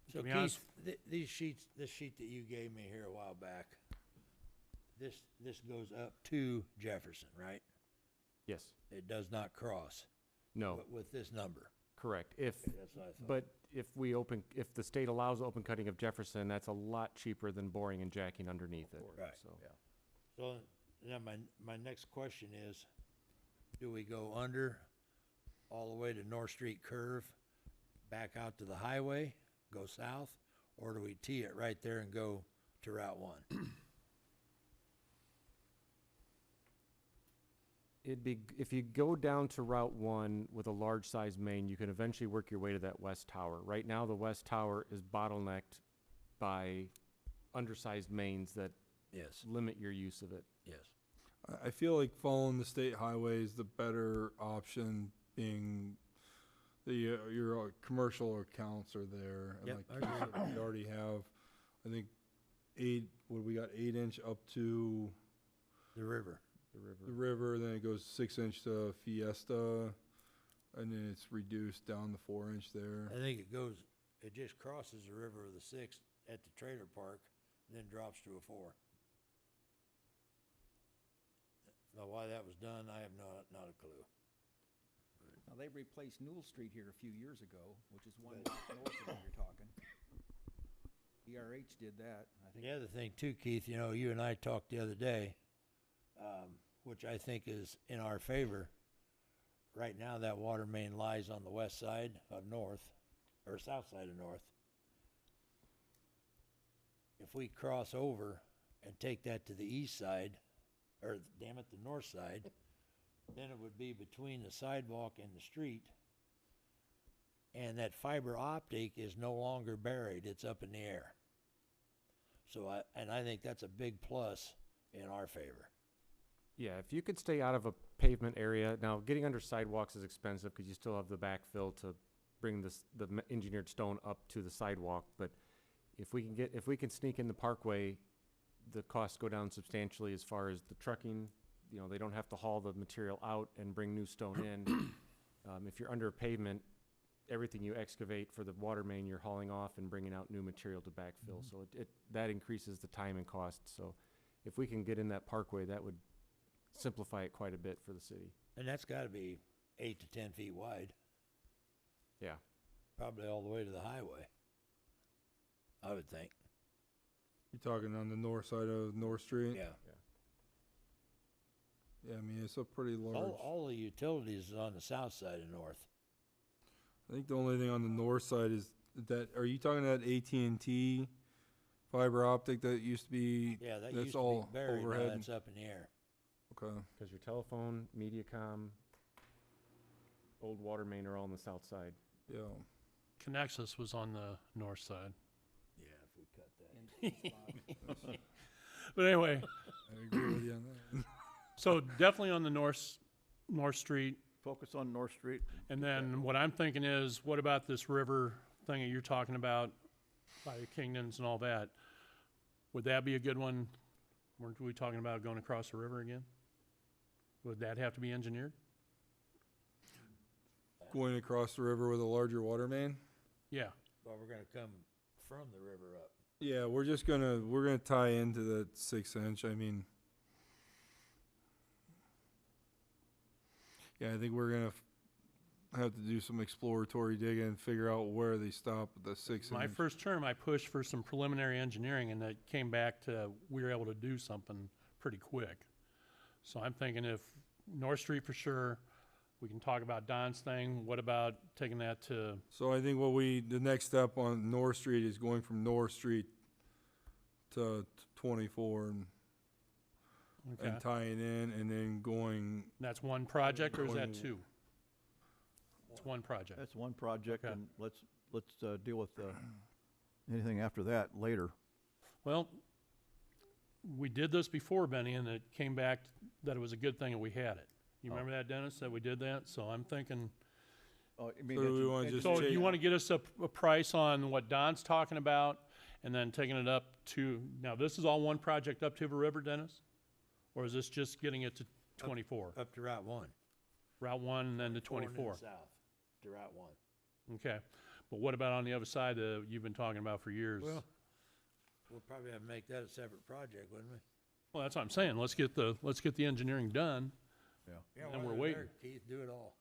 So to be honest, Keith, these sheets, this sheet that you gave me here a while back, this goes up to Jefferson, right? Yes, It does not cross no, with this number. correct. If, That's what I thought. but if the state allows open cutting of Jefferson, that's a lot cheaper than boring and jacking underneath it, Right. so. So now my next question is, do we go under all the way to North Street curve, back out to the highway, go south, or do we tee it right there and go to Route 1? If you go down to Route 1 with a large size main, you can eventually work your way to that west tower. Right now, the west tower is bottlenecked by undersized mains that Yes, limit your use of it. yes. I feel like following the state highway is the better option, being the, your commercial accounts are there. And Yep, like I you agree. said, we already have, I think, we got 8-inch up to The river. the river, then it goes 6-inch to Fiesta, and then it's reduced down to 4-inch there. I think it just crosses the river of the 6 at the trailer park, and then drops to a 4. Now, why that was done, I have not a clue. Now, they replaced Newell Street here a few years ago, which is one block north of where you're talking. ERH did that, I think. The other thing too, Keith, you know, you and I talked the other day, which I think is in our favor. Right now, that water main lies on the west side of north, or south side of north. If we cross over and take that to the east side, or damn it, the north side, then it would be between the sidewalk and the street. And that fiber optic is no longer buried, it's up in the air. So I think that's a big plus in our favor. Yeah, if you could stay out of a pavement area, now getting under sidewalks is expensive because you still have the backfill to bring the engineered stone up to the sidewalk. But if we can sneak in the parkway, the costs go down substantially as far as the trucking. You know, they don't have to haul the material out and bring new stone in. If you're under a pavement, everything you excavate for the water main, you're hauling off and bringing out new material to backfill. So that increases the time and cost. So if we can get in that parkway, that would simplify it quite a bit for the city. And that's gotta be 8 to 10 feet wide, Yeah. probably all the way to the highway, I would think. You're talking on the north side of North Street? Yeah. Yeah, I mean, it's a pretty large. All the utilities is on the south side of north. I think the only thing on the north side is that, are you talking that AT&T fiber optic that used to be? Yeah, that That's used to all be buried, now overhead. that's up in the air. Okay. Because your telephone, MediaCom, old water main are all on the south side. Yeah. Connexus was on the north side. Yeah, if we cut that. But anyway, I agree with you on that. so definitely on the North Street. Focus on North Street. And then what I'm thinking is, what about this river thing that you're talking about by the Kingdons and all that? Would that be a good one? Weren't we talking about going across the river again? Would that have to be engineered? Going across the river with a larger water main? Yeah. Well, we're gonna come from the river up. Yeah, we're gonna tie into the 6-inch. I mean, yeah, I think we're gonna have to do some exploratory digging and figure out where they stop at the 6-inch. My first term, I pushed for some preliminary engineering, and it came back to we were able to do something pretty quick. So I'm thinking if North Street for sure, we can talk about Don's thing. What about taking that to, So I think the next step on North Street is going from North Street to 24 okay, and tying in, and then going. that's one project, or is that Going- two? It's one project. That's one project, Okay. and let's deal with anything after that later. Well, we did this before, Benny, and it came back that it was a good thing that we had it. You Oh. remember that, Dennis, that we did that? So I'm thinking, Oh, you mean So we wanna just so change- you want to get us a price on what Don's talking about, and then taking it up to, now this is all one project up to the river, Dennis? Or is this just getting it to 24? Up to Route 1. Route 1 and then to Pouring in 24? South to Route 1. Okay. But what about on the other side that you've been talking about for years? Well, we'll probably have to make that a separate project, wouldn't we? Well, that's what I'm saying. Let's get the engineering done. Yeah, And while we're they're waiting. there, Keith, do it all.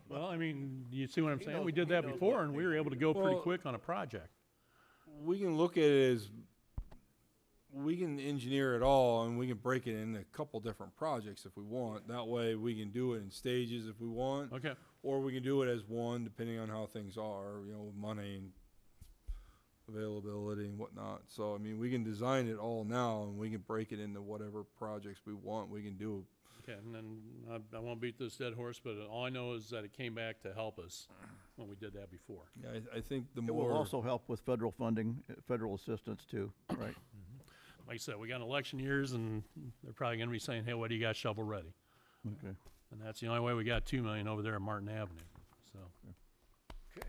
Well, I mean, you see what I'm He saying? knows- We did he that knows before, what and we were able to go pretty Well- quick on a project. We can look at it as, we can engineer it all, and we can break it into a couple different projects if we want. That way, we can do it in stages if we want, Okay. or we can do it as one, depending on how things are, with money and availability and whatnot. So, I mean, we can design it all now, and we can break it into whatever projects we want. We can do Okay, and then I won't beat this dead horse, but all I know is that it came back to help us when we did that before. Yeah, I think the It more. will also help with federal funding, federal assistance too, right? Like I said, we got election years, and they're probably going to be saying, "Hey, what do you got shovel ready?" Okay. And that's the only way we got 2 million over there at Martin Avenue. So Okay.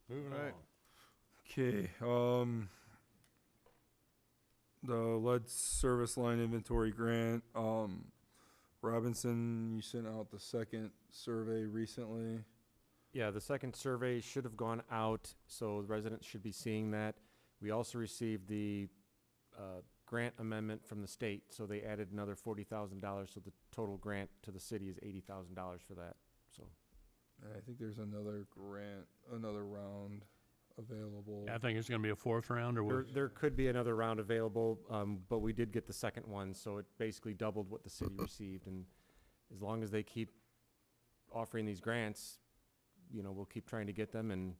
Moving Right. on. Okay, the lead service line inventory grant, Robinson, you sent out the second survey recently. Yeah, the second survey should have gone out, so the residents should be seeing that. We also received the grant amendment from the state, so they added another $40,000, so the total grant to the city is $80,000 for that, so. And I think there's another grant, another round available. I think it's going to be a fourth round, or There could be another round available, but we did get the second one, so it basically doubled what the city received, and as long as they keep offering these grants, you know, we'll keep trying to get them, and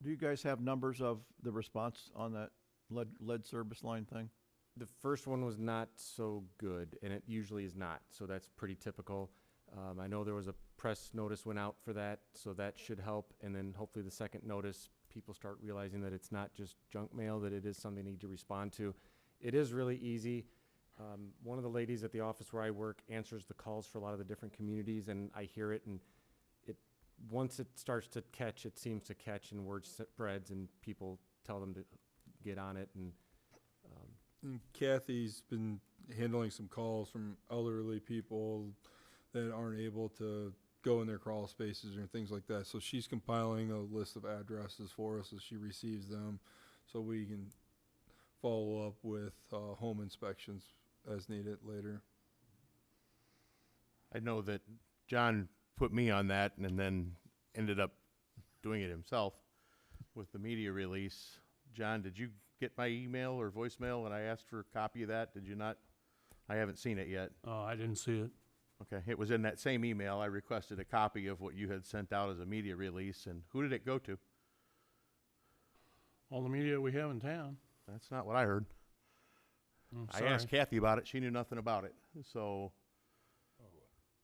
Do you guys have numbers of the response on that lead service line thing? the first one was not so good, and it usually is not, so that's pretty typical. I know there was a press notice went out for that, so that should help, and then hopefully the second notice, people start realizing that it's not just junk mail, that it is something they need to respond to. It is really easy. One of the ladies at the office where I work answers the calls for a lot of the different communities, and I hear it, and once it starts to catch, it seems to catch, and word spreads, and people tell them to get on it, and And Kathy's been handling some calls from elderly people that aren't able to go in their crawl spaces or things like that. So she's compiling a list of addresses for us as she receives them, so we can follow up with home inspections as needed later. I know that John put me on that and then ended up doing it himself with the media release. John, did you get my email or voicemail when I asked for a copy of that? Did you not? I haven't seen it yet. oh, I didn't see it. Okay, it was in that same email. I requested a copy of what you had sent out as a media release, and who did it go to? All the media we have in town. That's not what I heard. I asked Kathy about it. She knew nothing about it. So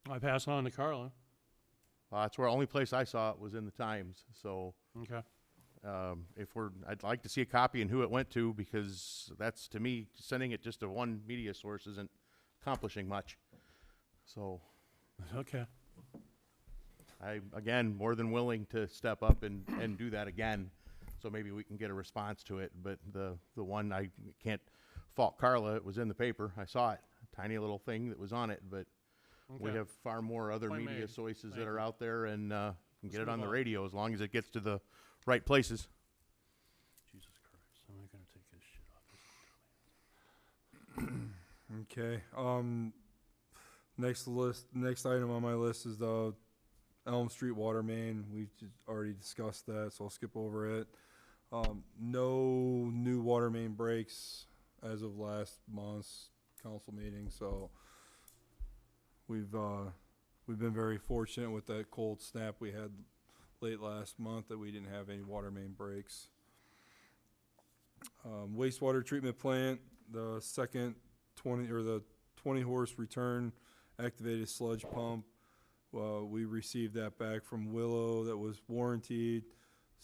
I pass on to Carla. that's where the only place I saw it was in the Times. So Okay. I'd like to see a copy and who it went to, because that's, to me, sending it just to one media source isn't accomplishing much. So Okay. I, again, more than willing to step up and do that again. So maybe we can get a response to it. But the one, I can't fault Carla. It was in the paper. I saw it. A tiny little thing that was on it. But we Okay. have far more other Point media made. sources Thank that are you. out there, and can get it move on the on. radio as long as it gets to the right places. Jesus Christ. I'm not going to take this shit off. Okay. Next item on my list is the Elm Street water main. We just already discussed that, so I'll skip over it. No new water main breaks as of last month's council meeting, so we've been very fortunate with that cold snap we had late last month that we didn't have any water main breaks. Wastewater treatment plant, the second 20 horse return activated sludge pump. We received that back from Willow that was warranted.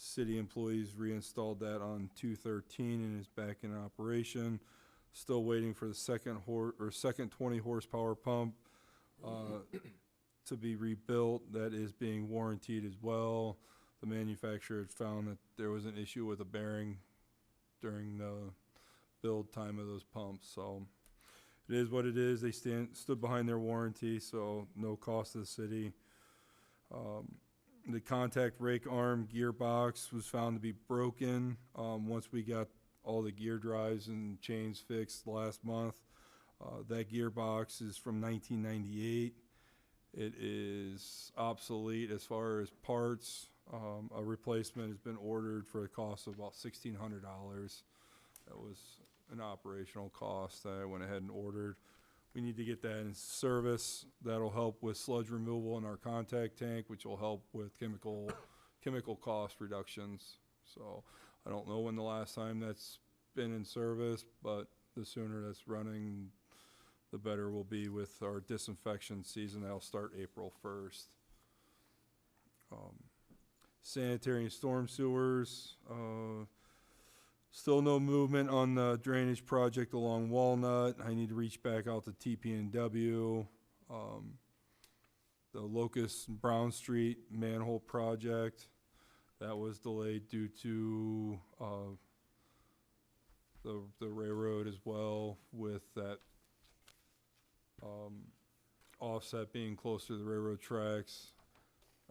City employees reinstalled that on 2/13 and is back in operation. Still waiting for the second 20 horsepower pump to be rebuilt. That is being warranted as well. The manufacturer had found that there was an issue with a bearing during the build time of those pumps, so it is what it is. They stood behind their warranty, so no cost to the city. The contact rake arm gearbox was found to be broken once we got all the gear drives and chains fixed last month. That gearbox is from 1998. It is obsolete as far as parts. A replacement has been ordered for a cost of about $1,600. That was an operational cost that I went ahead and ordered. We need to get that in service. That'll help with sludge removal in our contact tank, which will help with chemical cost reductions. So I don't know when the last time that's been in service, but the sooner that's running, the better we'll be with our disinfection season. That'll start April 1st. Sanitary and storm sewers, still no movement on the drainage project along Walnut. I need to reach back out to TP&W. The Locust and Brown Street manhole project, that was delayed due to the railroad as well, with that offset being closer to the railroad tracks.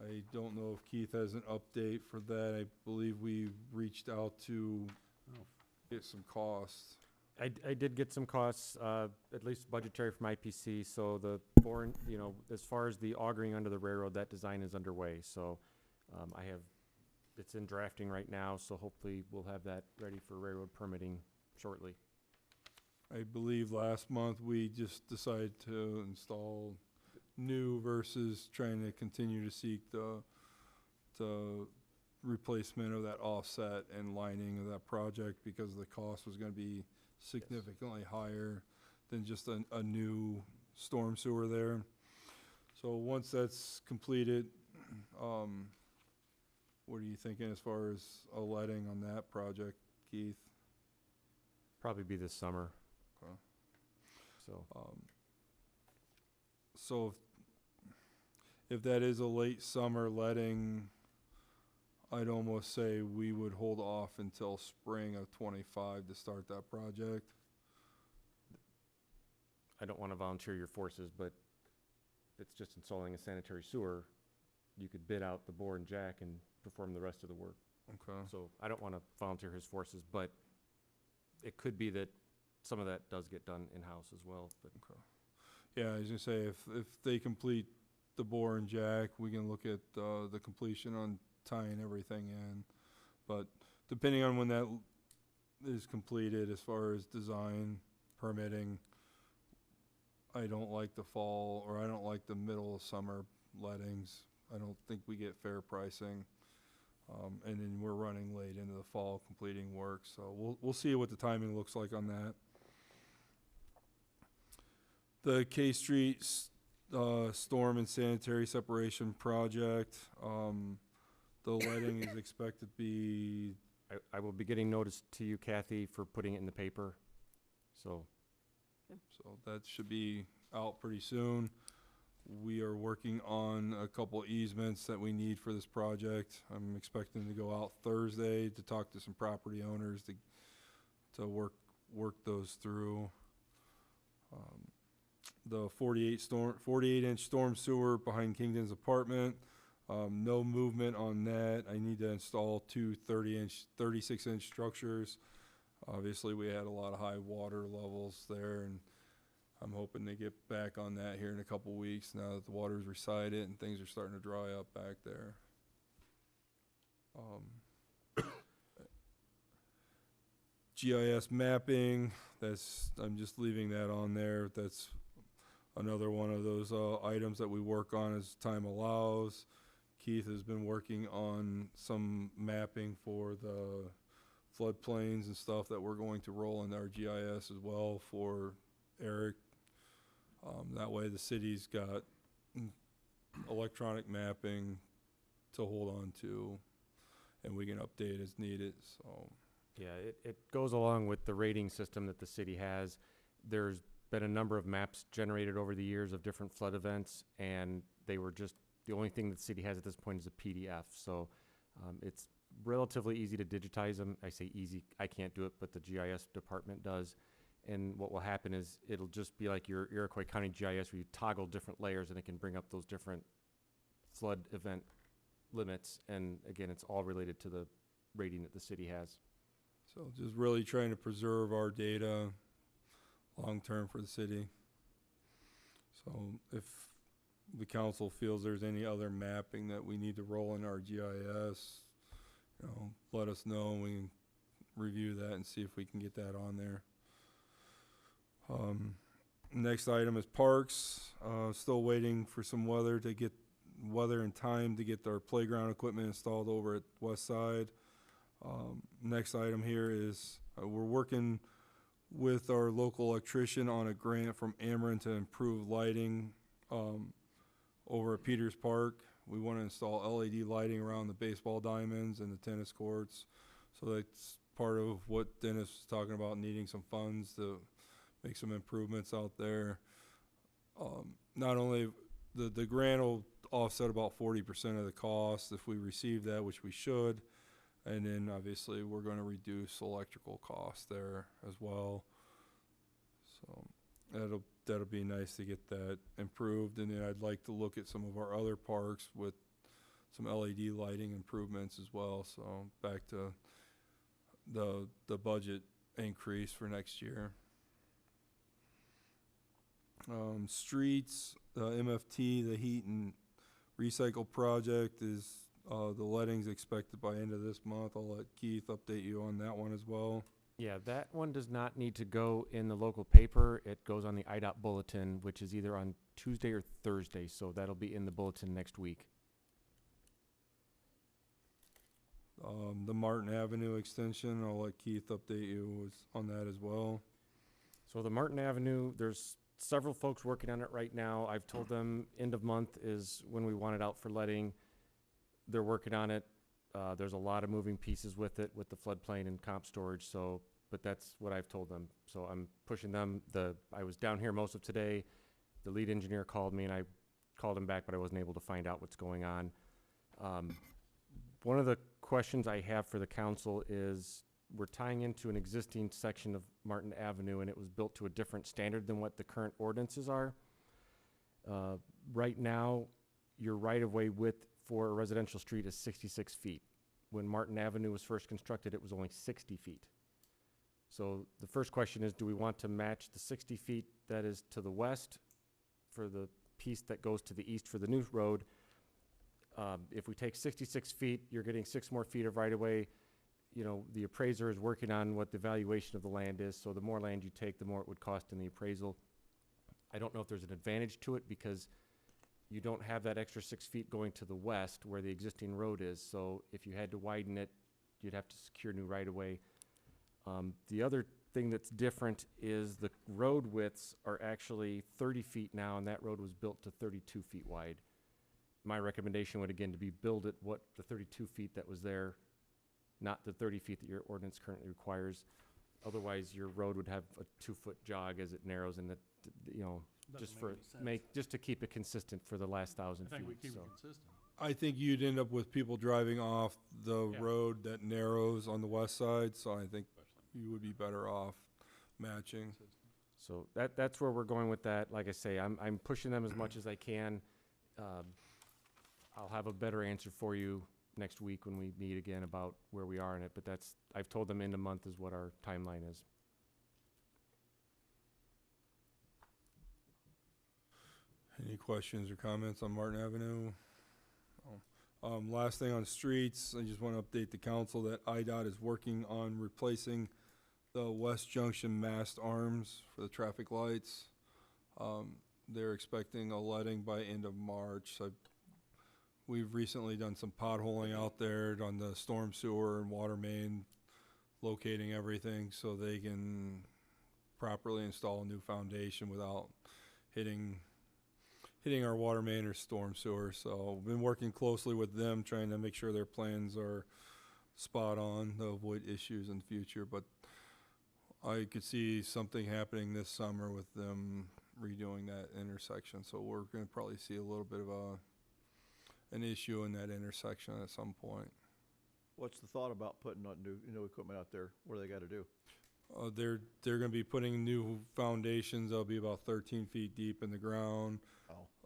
I don't know if Keith has an update for that. I believe we reached out to get some costs. I did get some costs, at least budgetary from IPC, so the boring, as far as the augering under the railroad, that design is underway, so, it's in drafting right now, so hopefully we'll have that ready for railroad permitting shortly. I believe last month we just decided to install new versus trying to continue to seek the replacement of that offset and lining of that project, because the cost was gonna be significantly higher than just a new storm sewer there. So once that's completed, what are you thinking as far as a letting on that project, Keith? Probably be this summer. Okay. So, So if that is a late summer letting, I'd almost say we would hold off until spring of '25 to start that project. I don't want to volunteer your forces, but it's just installing a sanitary sewer. You could bid out the bore and jack and perform the rest of the work. Okay. So I don't want to volunteer his forces, but it could be that some of that does get done in-house as well, but. Okay. Yeah, I was gonna say, if they complete the bore and jack, we can look at the completion on tying everything in. But depending on when that is completed, as far as design, permitting, I don't like the fall, or I don't like the middle of summer lettings. I don't think we get fair pricing. And then we're running late into the fall completing work, so we'll see what the timing looks like on that. The K Street storm and sanitary separation project, the letting is expected to be, I will be getting notice to you, Kathy, for putting it in the paper, so. so that should be out pretty soon. We are working on a couple easements that we need for this project. I'm expecting to go out Thursday to talk to some property owners to work those through. The 48-inch storm sewer behind Kingdon's apartment, no movement on that. I need to install two 36-inch structures. Obviously, we had a lot of high water levels there, and I'm hoping to get back on that here in a couple weeks now that the water's resided and things are starting to dry up back there. GIS mapping, I'm just leaving that on there. That's another one of those items that we work on as time allows. Keith has been working on some mapping for the floodplains and stuff that we're going to roll in our GIS as well for Eric. That way the city's got electronic mapping to hold on to, and we can update as needed, so. Yeah, it goes along with the rating system that the city has. There's been a number of maps generated over the years of different flood events, and they were just, the only thing that the city has at this point is a PDF. So it's relatively easy to digitize them. I say easy, I can't do it, but the GIS department does. And what will happen is it'll just be like your Iroquois County GIS, where you toggle different layers and it can bring up those different flood event limits. And again, it's all related to the rating that the city has. So just really trying to preserve our data long-term for the city. So if the council feels there's any other mapping that we need to roll in our GIS, let us know, and we can review that and see if we can get that on there. Next item is parks. Still waiting for some weather and time to get our playground equipment installed over at West Side. Next item here is we're working with our local electrician on a grant from Ameren to improve lighting over at Peters Park. We want to install LED lighting around the baseball diamonds and the tennis courts. So that's part of what Dennis was talking about, needing some funds to make some improvements out there. Not only the grant will offset about 40% of the cost if we receive that, which we should. And then obviously we're going to reduce electrical costs there as well. So that'll be nice to get that improved. And then I'd like to look at some of our other parks with some LED lighting improvements as well. So back to the budget increase for next year. Streets, MFT, the heat and recycle project is the letting's expected by end of this month. I'll let Keith update you on that one as well. Yeah, that one does not need to go in the local paper. It goes on the IDOT bulletin, which is either on Tuesday or Thursday, so that'll be in the bulletin next week. The Martin Avenue extension, I'll let Keith update you on that as well. So the Martin Avenue, there's several folks working on it right now. I've told them end of month is when we want it out for letting. They're working on it. There's a lot of moving pieces with it, with the floodplain and comp storage. So, but that's what I've told them. So I'm pushing them. I was down here most of today. The lead engineer called me and I called him back, but I wasn't able to find out what's going on. One of the questions I have for the council is we're tying into an existing section of Martin Avenue and it was built to a different standard than what the current ordinances are. Right now, your right-of-way width for a residential street is 66 feet. When Martin Avenue was first constructed, it was only 60 feet. So the first question is, do we want to match the 60 feet that is to the west for the piece that goes to the east for the new road? If we take 66 feet, you're getting 6 more feet of right-of-way. You know, the appraiser is working on what the valuation of the land is, so the more land you take, the more it would cost in the appraisal. I don't know if there's an advantage to it because you don't have that extra 6 feet going to the west where the existing road is. So if you had to widen it, you'd have to secure new right-of-way. The other thing that's different is the road widths are actually 30 feet now, and that road was built to 32 feet wide. My recommendation would again to be build it what the 32 feet that was there, not the 30 feet that your ordinance currently requires. Otherwise, your road would have a 2-foot jog as it narrows, and that, you know, just to keep it consistent for the last 1,000 feet. I think we keep so. it consistent. I think you'd end up with people driving off the Yeah. road that narrows on the west side, so I think you would be better off matching. So that's where we're going with that. Like I say, I'm pushing them as much as I can. I'll have a better answer for you next week when we meet again about where we are in it. But I've told them end of month is what our timeline is. Any questions or comments on Martin Avenue? Oh. Last thing on streets, I just want to update the council that IDOT is working on replacing the West Junction mast arms for the traffic lights. They're expecting a letting by end of March. So we've recently done some potholing out there on the storm sewer and water main, locating everything so they can properly install a new foundation without hitting our water main or storm sewer. So we've been working closely with them, trying to make sure their plans are spot on to avoid issues in the future. But I could see something happening this summer with them redoing that intersection. So we're going to probably see a little bit of an issue in that intersection at some point. What's the thought about putting new equipment out there? What do they got to do? They're going to be putting new foundations. They'll be about 13 feet deep in the ground.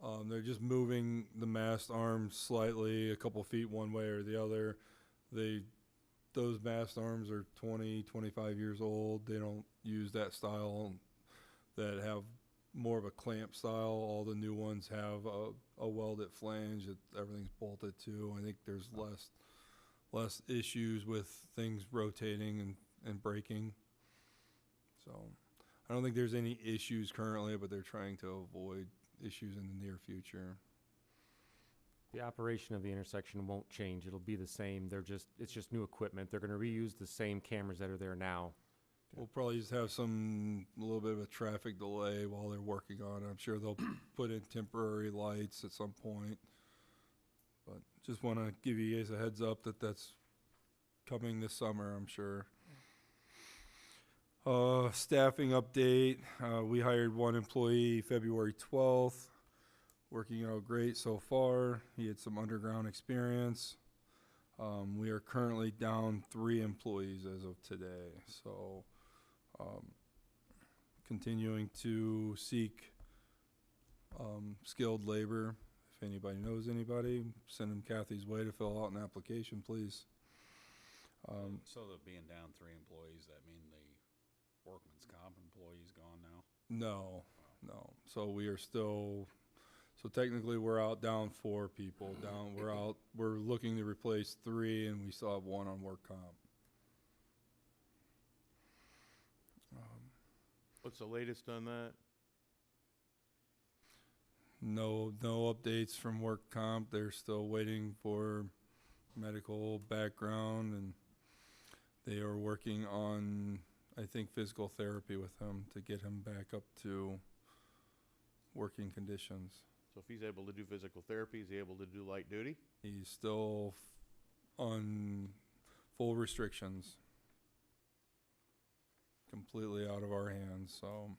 Oh. They're just moving the mast arms slightly, a couple feet one way or the other. Those mast arms are 20, 25 years old. They don't use that style that have more of a clamp style. All the new ones have a welded flange that everything's bolted to. I think there's less issues with things rotating and breaking. So I don't think there's any issues currently, but they're trying to avoid issues in the near future. The operation of the intersection won't change. It'll be the same. It's just new equipment. They're going to reuse the same cameras that are there now We'll probably just have a little bit of a traffic delay while they're working on it. I'm sure they'll put in temporary lights at some point. But just want to give you guys a heads up that that's coming this summer, I'm sure. Staffing update. We hired one employee February 12th. Working out great so far. He had some underground experience. We are currently down 3 employees as of today. So, continuing to seek skilled labor. If anybody knows anybody, send them Kathy's way to fill out an application, please. So that being down 3 employees, that mean the workman's comp employee's gone now? No. So we are still, so technically we're down 4 people. We're looking to replace 3 and we still have 1 on work comp. What's the latest on that? No updates from work comp. They're still waiting for medical background, and they are working on, I think, physical therapy with him to get him back up to working conditions. So if he's able to do physical therapy, is he able to do light duty? He's still on full restrictions. Completely out of our hands, so.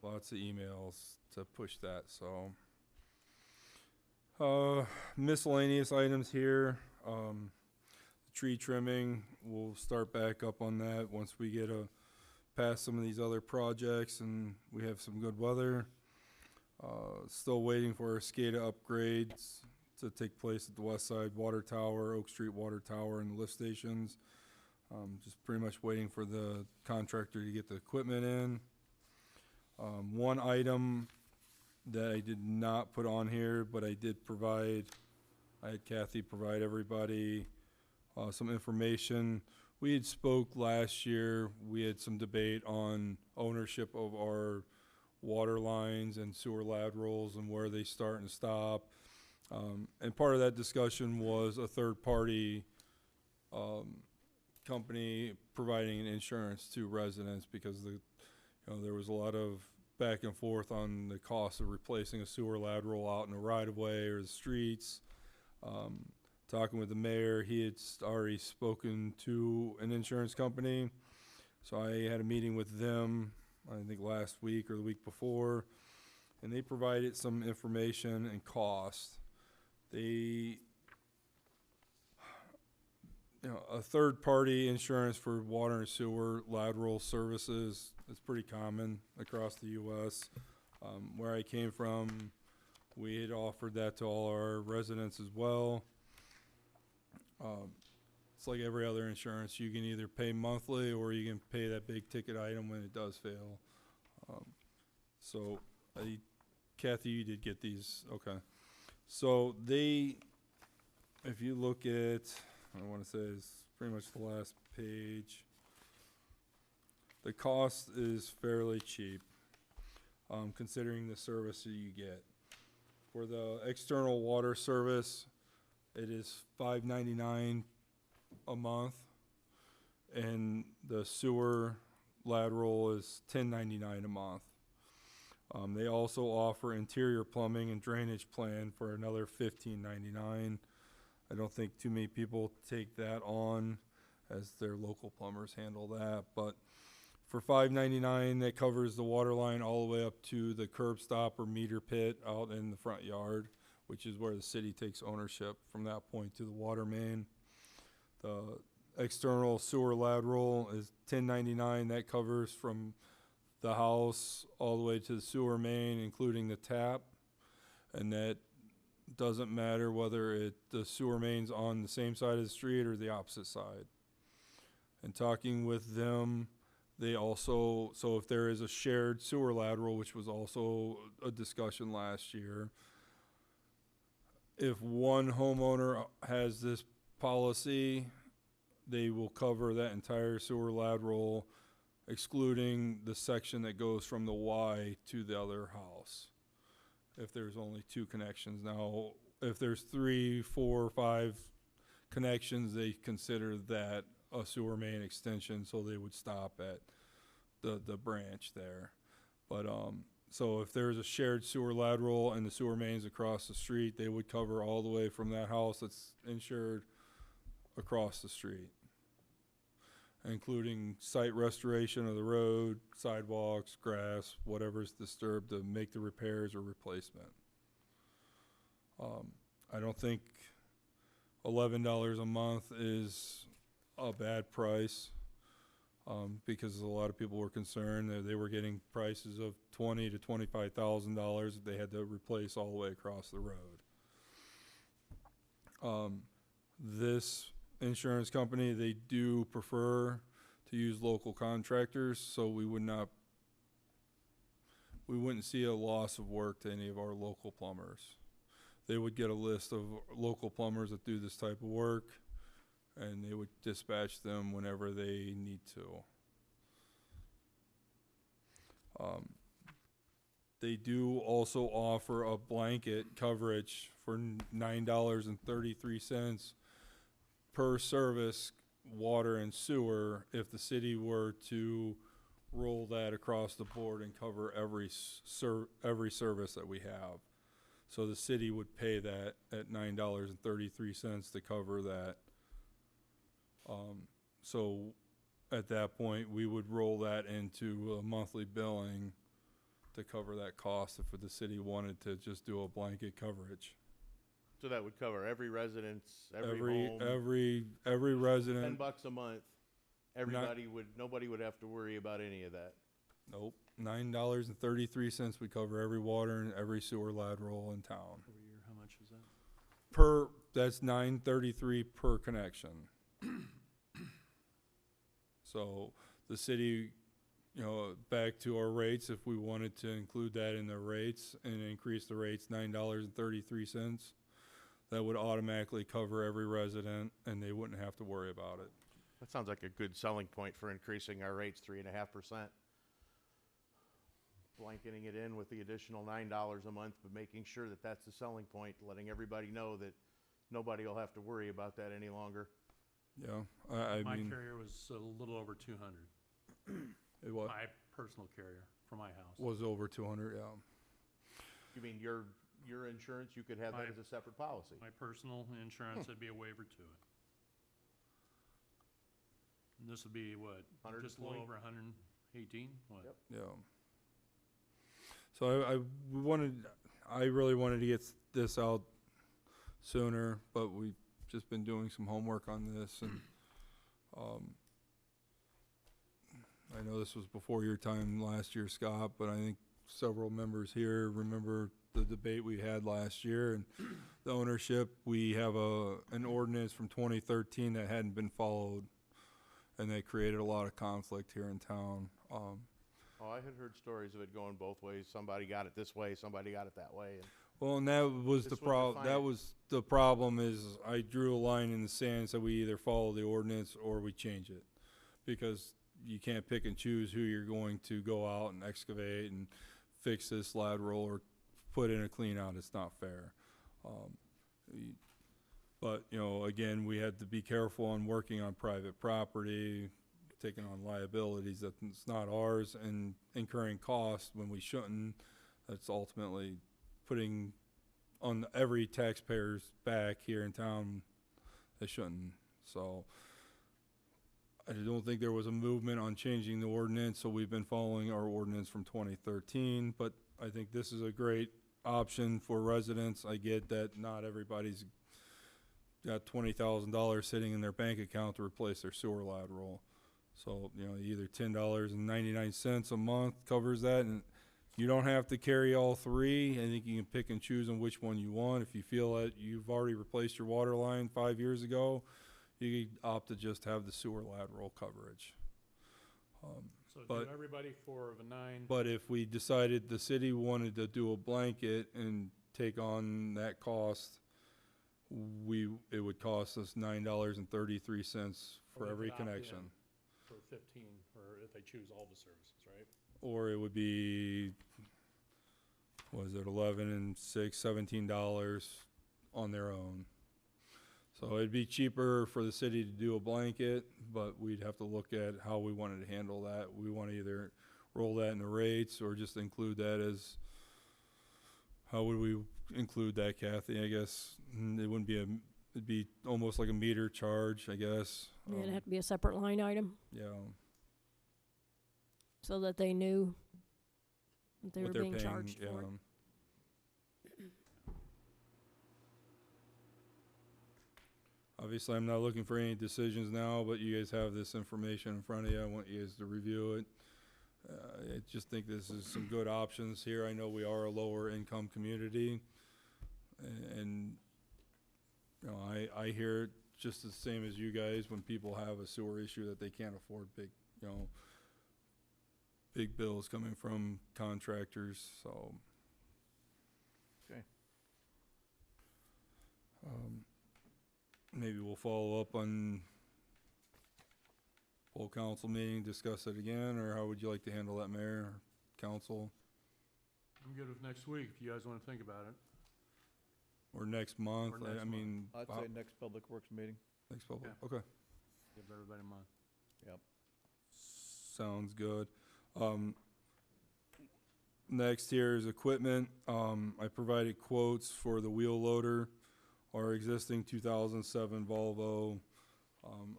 Lots of emails to push that, so. Miscellaneous items here. Tree trimming, we'll start back up on that once we get past some of these other projects and we have some good weather. Still waiting for our SCADA upgrades to take place at the West Side Water Tower, Oak Street Water Tower, and the lift stations. Just pretty much waiting for the contractor to get the equipment in. One item that I did not put on here, but I did provide, I had Kathy provide everybody some information. We had spoke last year, we had some debate on ownership of our water lines and sewer laterals and where they start and stop. And part of that discussion was a third-party company providing insurance to residents because there was a lot of back and forth on the cost of replacing a sewer lateral out in the right-of-way or the streets. Talking with the mayor, he had already spoken to an insurance company. So I had a meeting with them, I think last week or the week before, and they provided some information and cost. A third-party insurance for water and sewer lateral services is pretty common across the U.S. Where I came from, we had offered that to all our residents as well. It's like every other insurance. You can either pay monthly or you can pay that big ticket item when it does fail. Kathy, you did get these. Okay. So if you look at, I want to say it's pretty much the last page. The cost is fairly cheap, considering the service that you get. For the external water service, it is $5.99 a month, and the sewer lateral is $10.99 a month. They also offer interior plumbing and drainage plan for another $15.99. I don't think too many people take that on, as their local plumbers handle that. But for $5.99, that covers the water line all the way up to the curb stop or meter pit out in the front yard, which is where the city takes ownership from that point to the water main. The external sewer lateral is $10.99. That covers from the house all the way to the sewer main, including the tap, and that doesn't matter whether the sewer main's on the same side of the street or the opposite side. And talking with them, they also, so if there is a shared sewer lateral, which was also a discussion last year, if one homeowner has this policy, they will cover that entire sewer lateral, excluding the section that goes from the Y to the other house, if there's only 2 connections. Now, if there's 3, 4, 5 connections, they consider that a sewer main extension, so they would stop at the branch there. But, so if there's a shared sewer lateral and the sewer main's across the street, they would cover all the way from that house that's insured across the street, including site restoration of the road, sidewalks, grass, whatever's disturbed to make the repairs or replacement. I don't think $11 a month is a bad price, because a lot of people were concerned that they were getting prices of $20,000 to $25,000 that they had to replace all the way across the road. This insurance company, they do prefer to use local contractors, so we wouldn't see a loss of work to any of our local plumbers. They would get a list of local plumbers that do this type of work, and they would dispatch them whenever they need to. They do also offer a blanket coverage for $9.33 per service, water and sewer, if the city were to roll that across the board and cover every service that we have. So the city would pay that at $9.33 to cover that. So at that point, we would roll that into a monthly billing to cover that cost if the city wanted to just do a blanket coverage. So that would cover every residence, every home, every $10 resident. a month. Nobody would have to worry about any of that. Nope. $9.33 would cover every water and every sewer lateral in town. Per year, how much is that? That's $9.33 per connection. So the city, back to our rates, if we wanted to include that in the rates and increase the rates $9.33, that would automatically cover every resident, and they wouldn't have to worry about it. That sounds like a good selling point for increasing our rates 3.5%. Blanketing it in with the additional $9 a month, but making sure that that's the selling point, letting everybody know that nobody will have to worry about that any longer. Yeah, My I mean, carrier was a little over 200. it was, My personal carrier for my house. was over 200, yeah. You mean your insurance, you could have that as a separate policy? My personal insurance, it'd be a waiver to it. And this would be what? Just a little 120? over 118? What? Yep. Yeah. So I really wanted to get this out sooner, but we've just been doing some homework on this, and I know this was before your time last year, Scott, but I think several members here remember the debate we had last year and the ownership. We have an ordinance from 2013 that hadn't been followed, and they created a lot of conflict here in town. Oh, I had heard stories of it going both ways. Somebody got it this way, somebody got it that way. And Well, and that was the This would problem. define That it. was the problem is I drew a line in the sand, so we either follow the ordinance or we change it, because you can't pick and choose who you're going to go out and excavate and fix this lateral or put in a clean out. It's not fair. But again, we had to be careful on working on private property, taking on liabilities that it's not ours, and incurring costs when we shouldn't. That's ultimately putting on every taxpayer's back here in town. They shouldn't. So I don't think there was a movement on changing the ordinance, so we've been following our ordinance from 2013. But I think this is a great option for residents. I get that not everybody's got $20,000 sitting in their bank account to replace their sewer lateral. So, either $10.99 a month covers that, and you don't have to carry all three. I think you can pick and choose on which one you want. If you feel that you've already replaced your water line 5 years ago, you could opt to just have the sewer lateral coverage. So But- do everybody for the 9? But if we decided the city wanted to do a blanket and take on that cost, it would cost us $9.33 for Or we every could opt in. connection. For 15, or if they choose all the services, right? Or it would be, $11 and $6, $17 on their own. So it'd be cheaper for the city to do a blanket, but we'd have to look at how we wanted to handle that. We want to either roll that in the rates or just include that as, how would we include that, Kathy? I guess it wouldn't be it'd be almost like a meter charge, I guess. It'd have to be a separate line item Yeah, so that they knew that they what were they're being paying, charged yeah. for it. Obviously, I'm not looking for any decisions now, but you guys have this information in front of you. I want you guys to review it. I just think this is some good options here. I know we are a lower income community, and you know, I hear it just the same as you guys when people have a sewer issue that they can't afford big bills coming from contractors. So, Okay. Maybe we'll follow up on full council meeting, discuss it again, or how would you like to handle that, Mayor, or council, I'm good with next week if you guys want to think about it. or next month? Or next I mean, I'd say next Public Works meeting. next public, Yeah. okay, Give everybody a month. sounds good. Next here is equipment. I provided quotes for the wheel loader, our existing 2007 Volvo.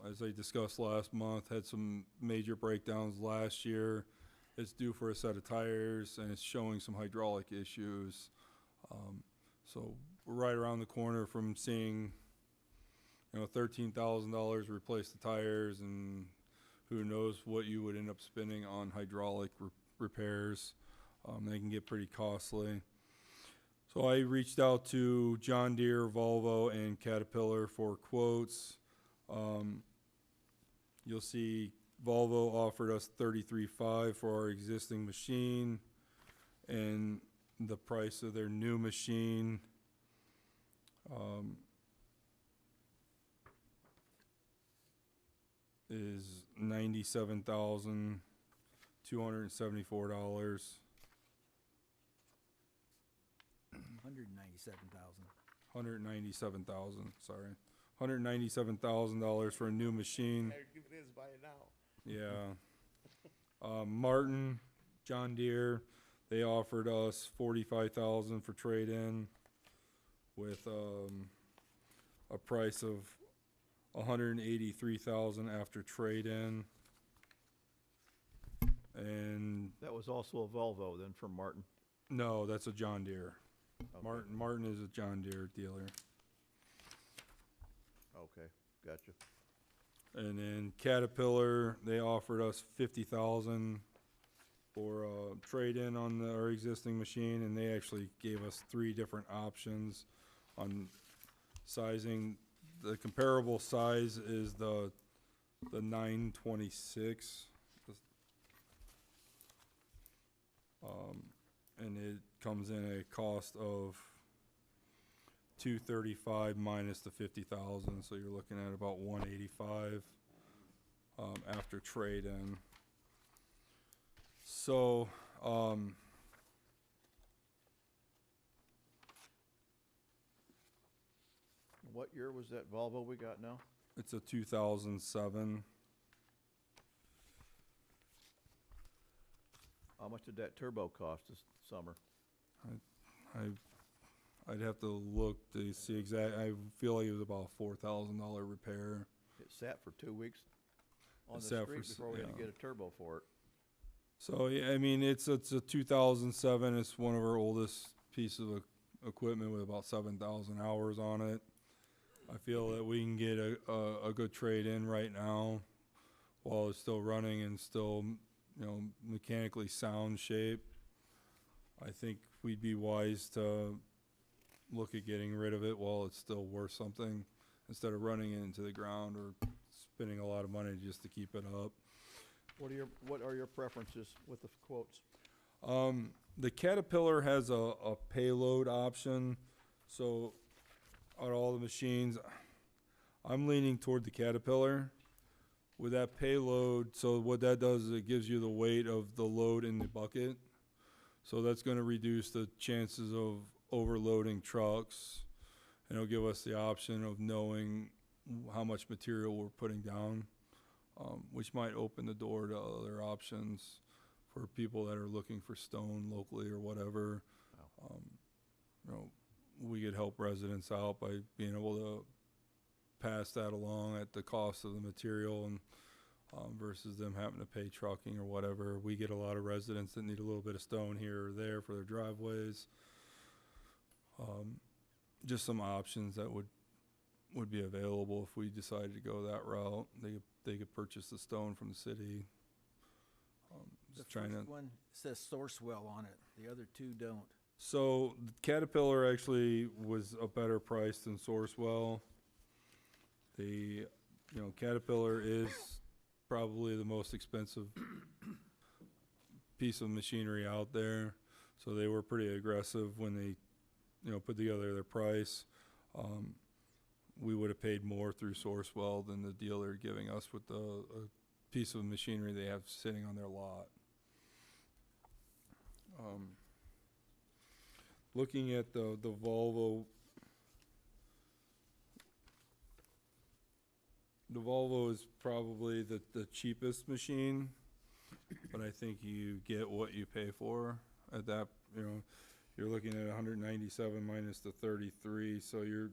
As I discussed last month, had some major breakdowns last year. It's due for a set of tires and it's showing some hydraulic issues. So we're right around the corner from seeing, $13,000 to replace the tires, and who knows what you would end up spending on hydraulic repairs. They can get pretty costly. So I reached out to John Deere, Volvo, and Caterpillar for quotes. You'll see Volvo offered us $33,500 for our existing machine, and the price of their new machine is $97,274. 197,000. Sorry. $197,000 for a new machine. It is by now. Yeah. Martin, John Deere, they offered us $45,000 for trade-in with a price of $183,000 after trade-in. And That was also a Volvo then from Martin. no, that's a John Deere. Okay. Martin is a John Deere dealer. Okay, gotcha. And then Caterpillar, they offered us $50,000 for trade-in on our existing machine, and they actually gave us 3 different options on sizing. The comparable size is the 926. And it comes in a cost of $235 minus the $50,000, so you're looking at about $185 after trade-in. So What year was that Volvo we got now? it's a 2007. How much did that turbo cost this summer? I'd have to look to see exact. I feel like it was about a $4,000 repair. It sat for 2 weeks on It the sat for street before we had to yeah. get a turbo for it. So yeah, I mean it's a 2007. It's one of our oldest pieces of equipment with about 7,000 hours on it. I feel that we can get a good trade in right now while it's still running and still mechanically sound shape. I think we'd be wise to look at getting rid of it while it's still worth something instead of running it into the ground or spending a lot of money just to keep it up. What are your preferences with the quotes? The Caterpillar has a payload option, so on all the machines, I'm leaning toward the Caterpillar. With that payload, so what that does is it gives you the weight of the load in the bucket. So that's going to reduce the chances of overloading trucks. and it'll give us the option of knowing how much material we're putting down, which might open the door to other options for people that are looking for stone locally or whatever. You know, we could help residents out by being able to pass that along at the cost of the material, and versus them having to pay trucking or whatever. We get a lot of residents that need a little bit of stone here or there for their driveways. Just some options that would be available if we decided to go that route. They could purchase the stone from the city. The Just trying first to. one says Sourcewell on it. The other two don't. So Caterpillar actually was a better price than Sourcewell. Caterpillar is probably the most expensive piece of machinery out there. So they were pretty aggressive when they, put together their price. We would have paid more through Sourcewell than the deal they're giving us with the piece of machinery they have sitting on their lot. Looking at the Volvo, the Volvo is probably the cheapest machine, but I think you get what you pay for at that. You're looking at 197 minus the 33, so you're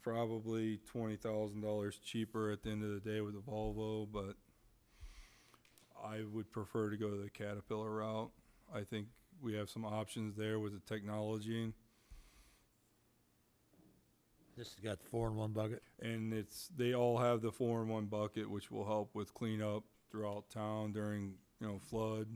probably $20,000 cheaper at the end of the day with the Volvo, but I would prefer to go the Caterpillar route. I think we have some options there with the technology, This has got the 4-in-1 bucket. and they all have the 4-in-1 bucket, which will help with cleanup throughout town during flood,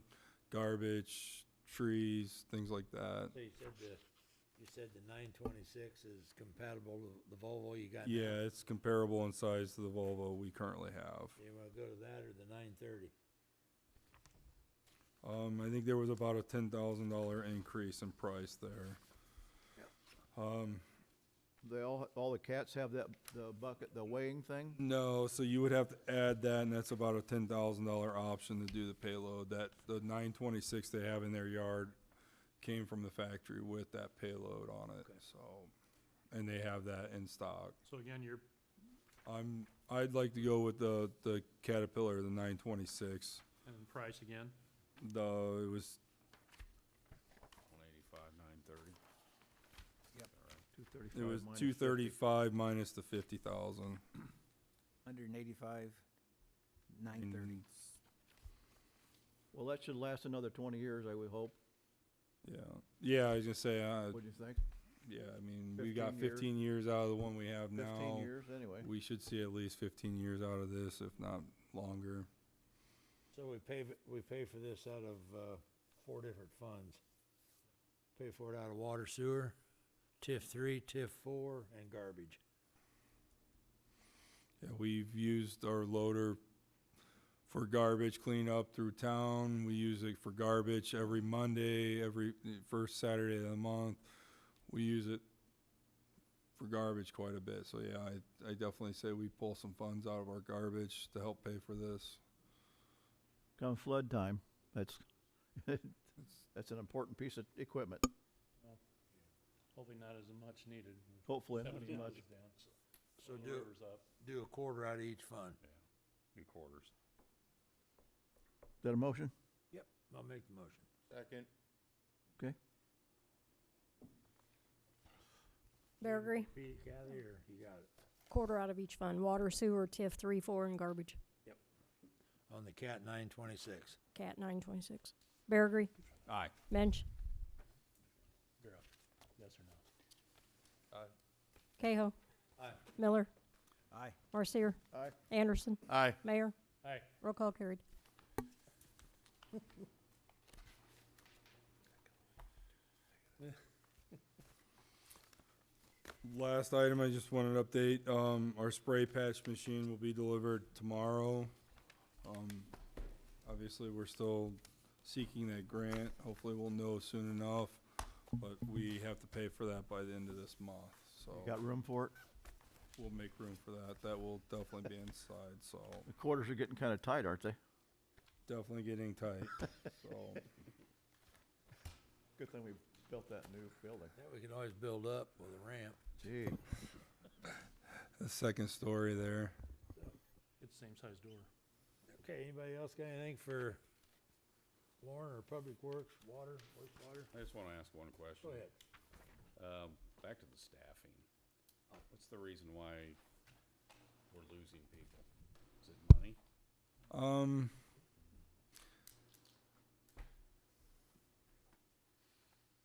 garbage, trees, things like that. So you said the 926 is compatible with the Volvo you got now? Yeah, it's comparable in size to the Volvo we currently have. You wanna go to that or the 930? I think there was about a $10,000 increase in price there. They all the cats have the bucket, the weighing thing? No, so you would have to add that, and that's about a $10,000 option to do the payload. That the 926 they have in their yard came from the factory with that payload on it. Okay. So, and they have that in stock. So again, you're I'd like to go with the Caterpillar, the 926. and then price again. It was 185, 930. Yep. 235 it was minus 235 minus the 50,000. 185, 930. And Well, that should last another 20 years, I would hope. yeah, I was gonna say, What do you think? yeah, I mean, we got 15 years. 15 years out of the one we have 15 now. years, anyway. We should see at least 15 years out of this, if not longer. So we pay for this out of 4 different funds. Pay for it out of water, sewer, TIF 3, TIF 4, and garbage. Yeah, we've used our loader for garbage cleanup through town. We use it for garbage every Monday, every first Saturday of the month. We use it for garbage quite a bit. So yeah, I definitely say we pull some funds out of our garbage to help pay for this. Come flood time, that's that's an important piece of equipment. Hopefully not as much needed. Hopefully not 70 as much. houses down, So the river's up. do a quarter out of each fund. New quarters. Is that a motion? Yep, I'll make the motion. Second. Baragry, Repeat it, Kathy, or you got it? quarter out of each fund, water, sewer, TIF 3, 4, and garbage. On the cat 926. Cat 926. Baragry, Aye. Mensch, You're up. Yes or no? Cahill. Aye. Miller, Aye. Marcier, Aye. Anderson, Aye. Mayor, Aye. roll call carried. Last item, I just wanted to update, our spray patch machine will be delivered tomorrow. Obviously, we're still seeking that grant. Hopefully, we'll know soon enough, but we have to pay for that by the end of this month, so Got room for it? we'll make room for that. That will definitely be inside, so The quarters are getting kind of tight, aren't they? definitely getting tight, so. Good thing we built that new building. Yeah, we can always build up with a ramp. Gee, The second story there. It's the same size door. Okay, anybody else got anything for Lauren or Public Works, water, wastewater? I just wanna ask one question. Go ahead. Back to the staffing. What's the reason why we're losing people? Is it money?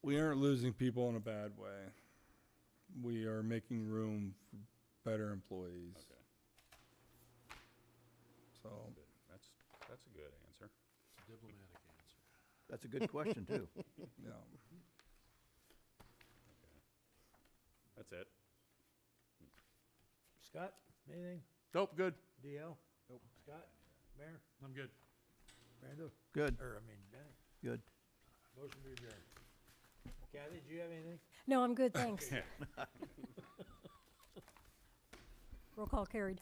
We aren't losing people in a bad way. We are making room for better employees. Okay, So, good. That's a good answer. Diplomatic answer. that's a good question too. yeah. That's it. Scott, anything? Nope, good. DL? Nope. Scott? Mayor? I'm good. Brando? Good, Benny? good. Motion to adjourn. Kathy, do you have anything? No, I'm good, thanks. Roll call carried.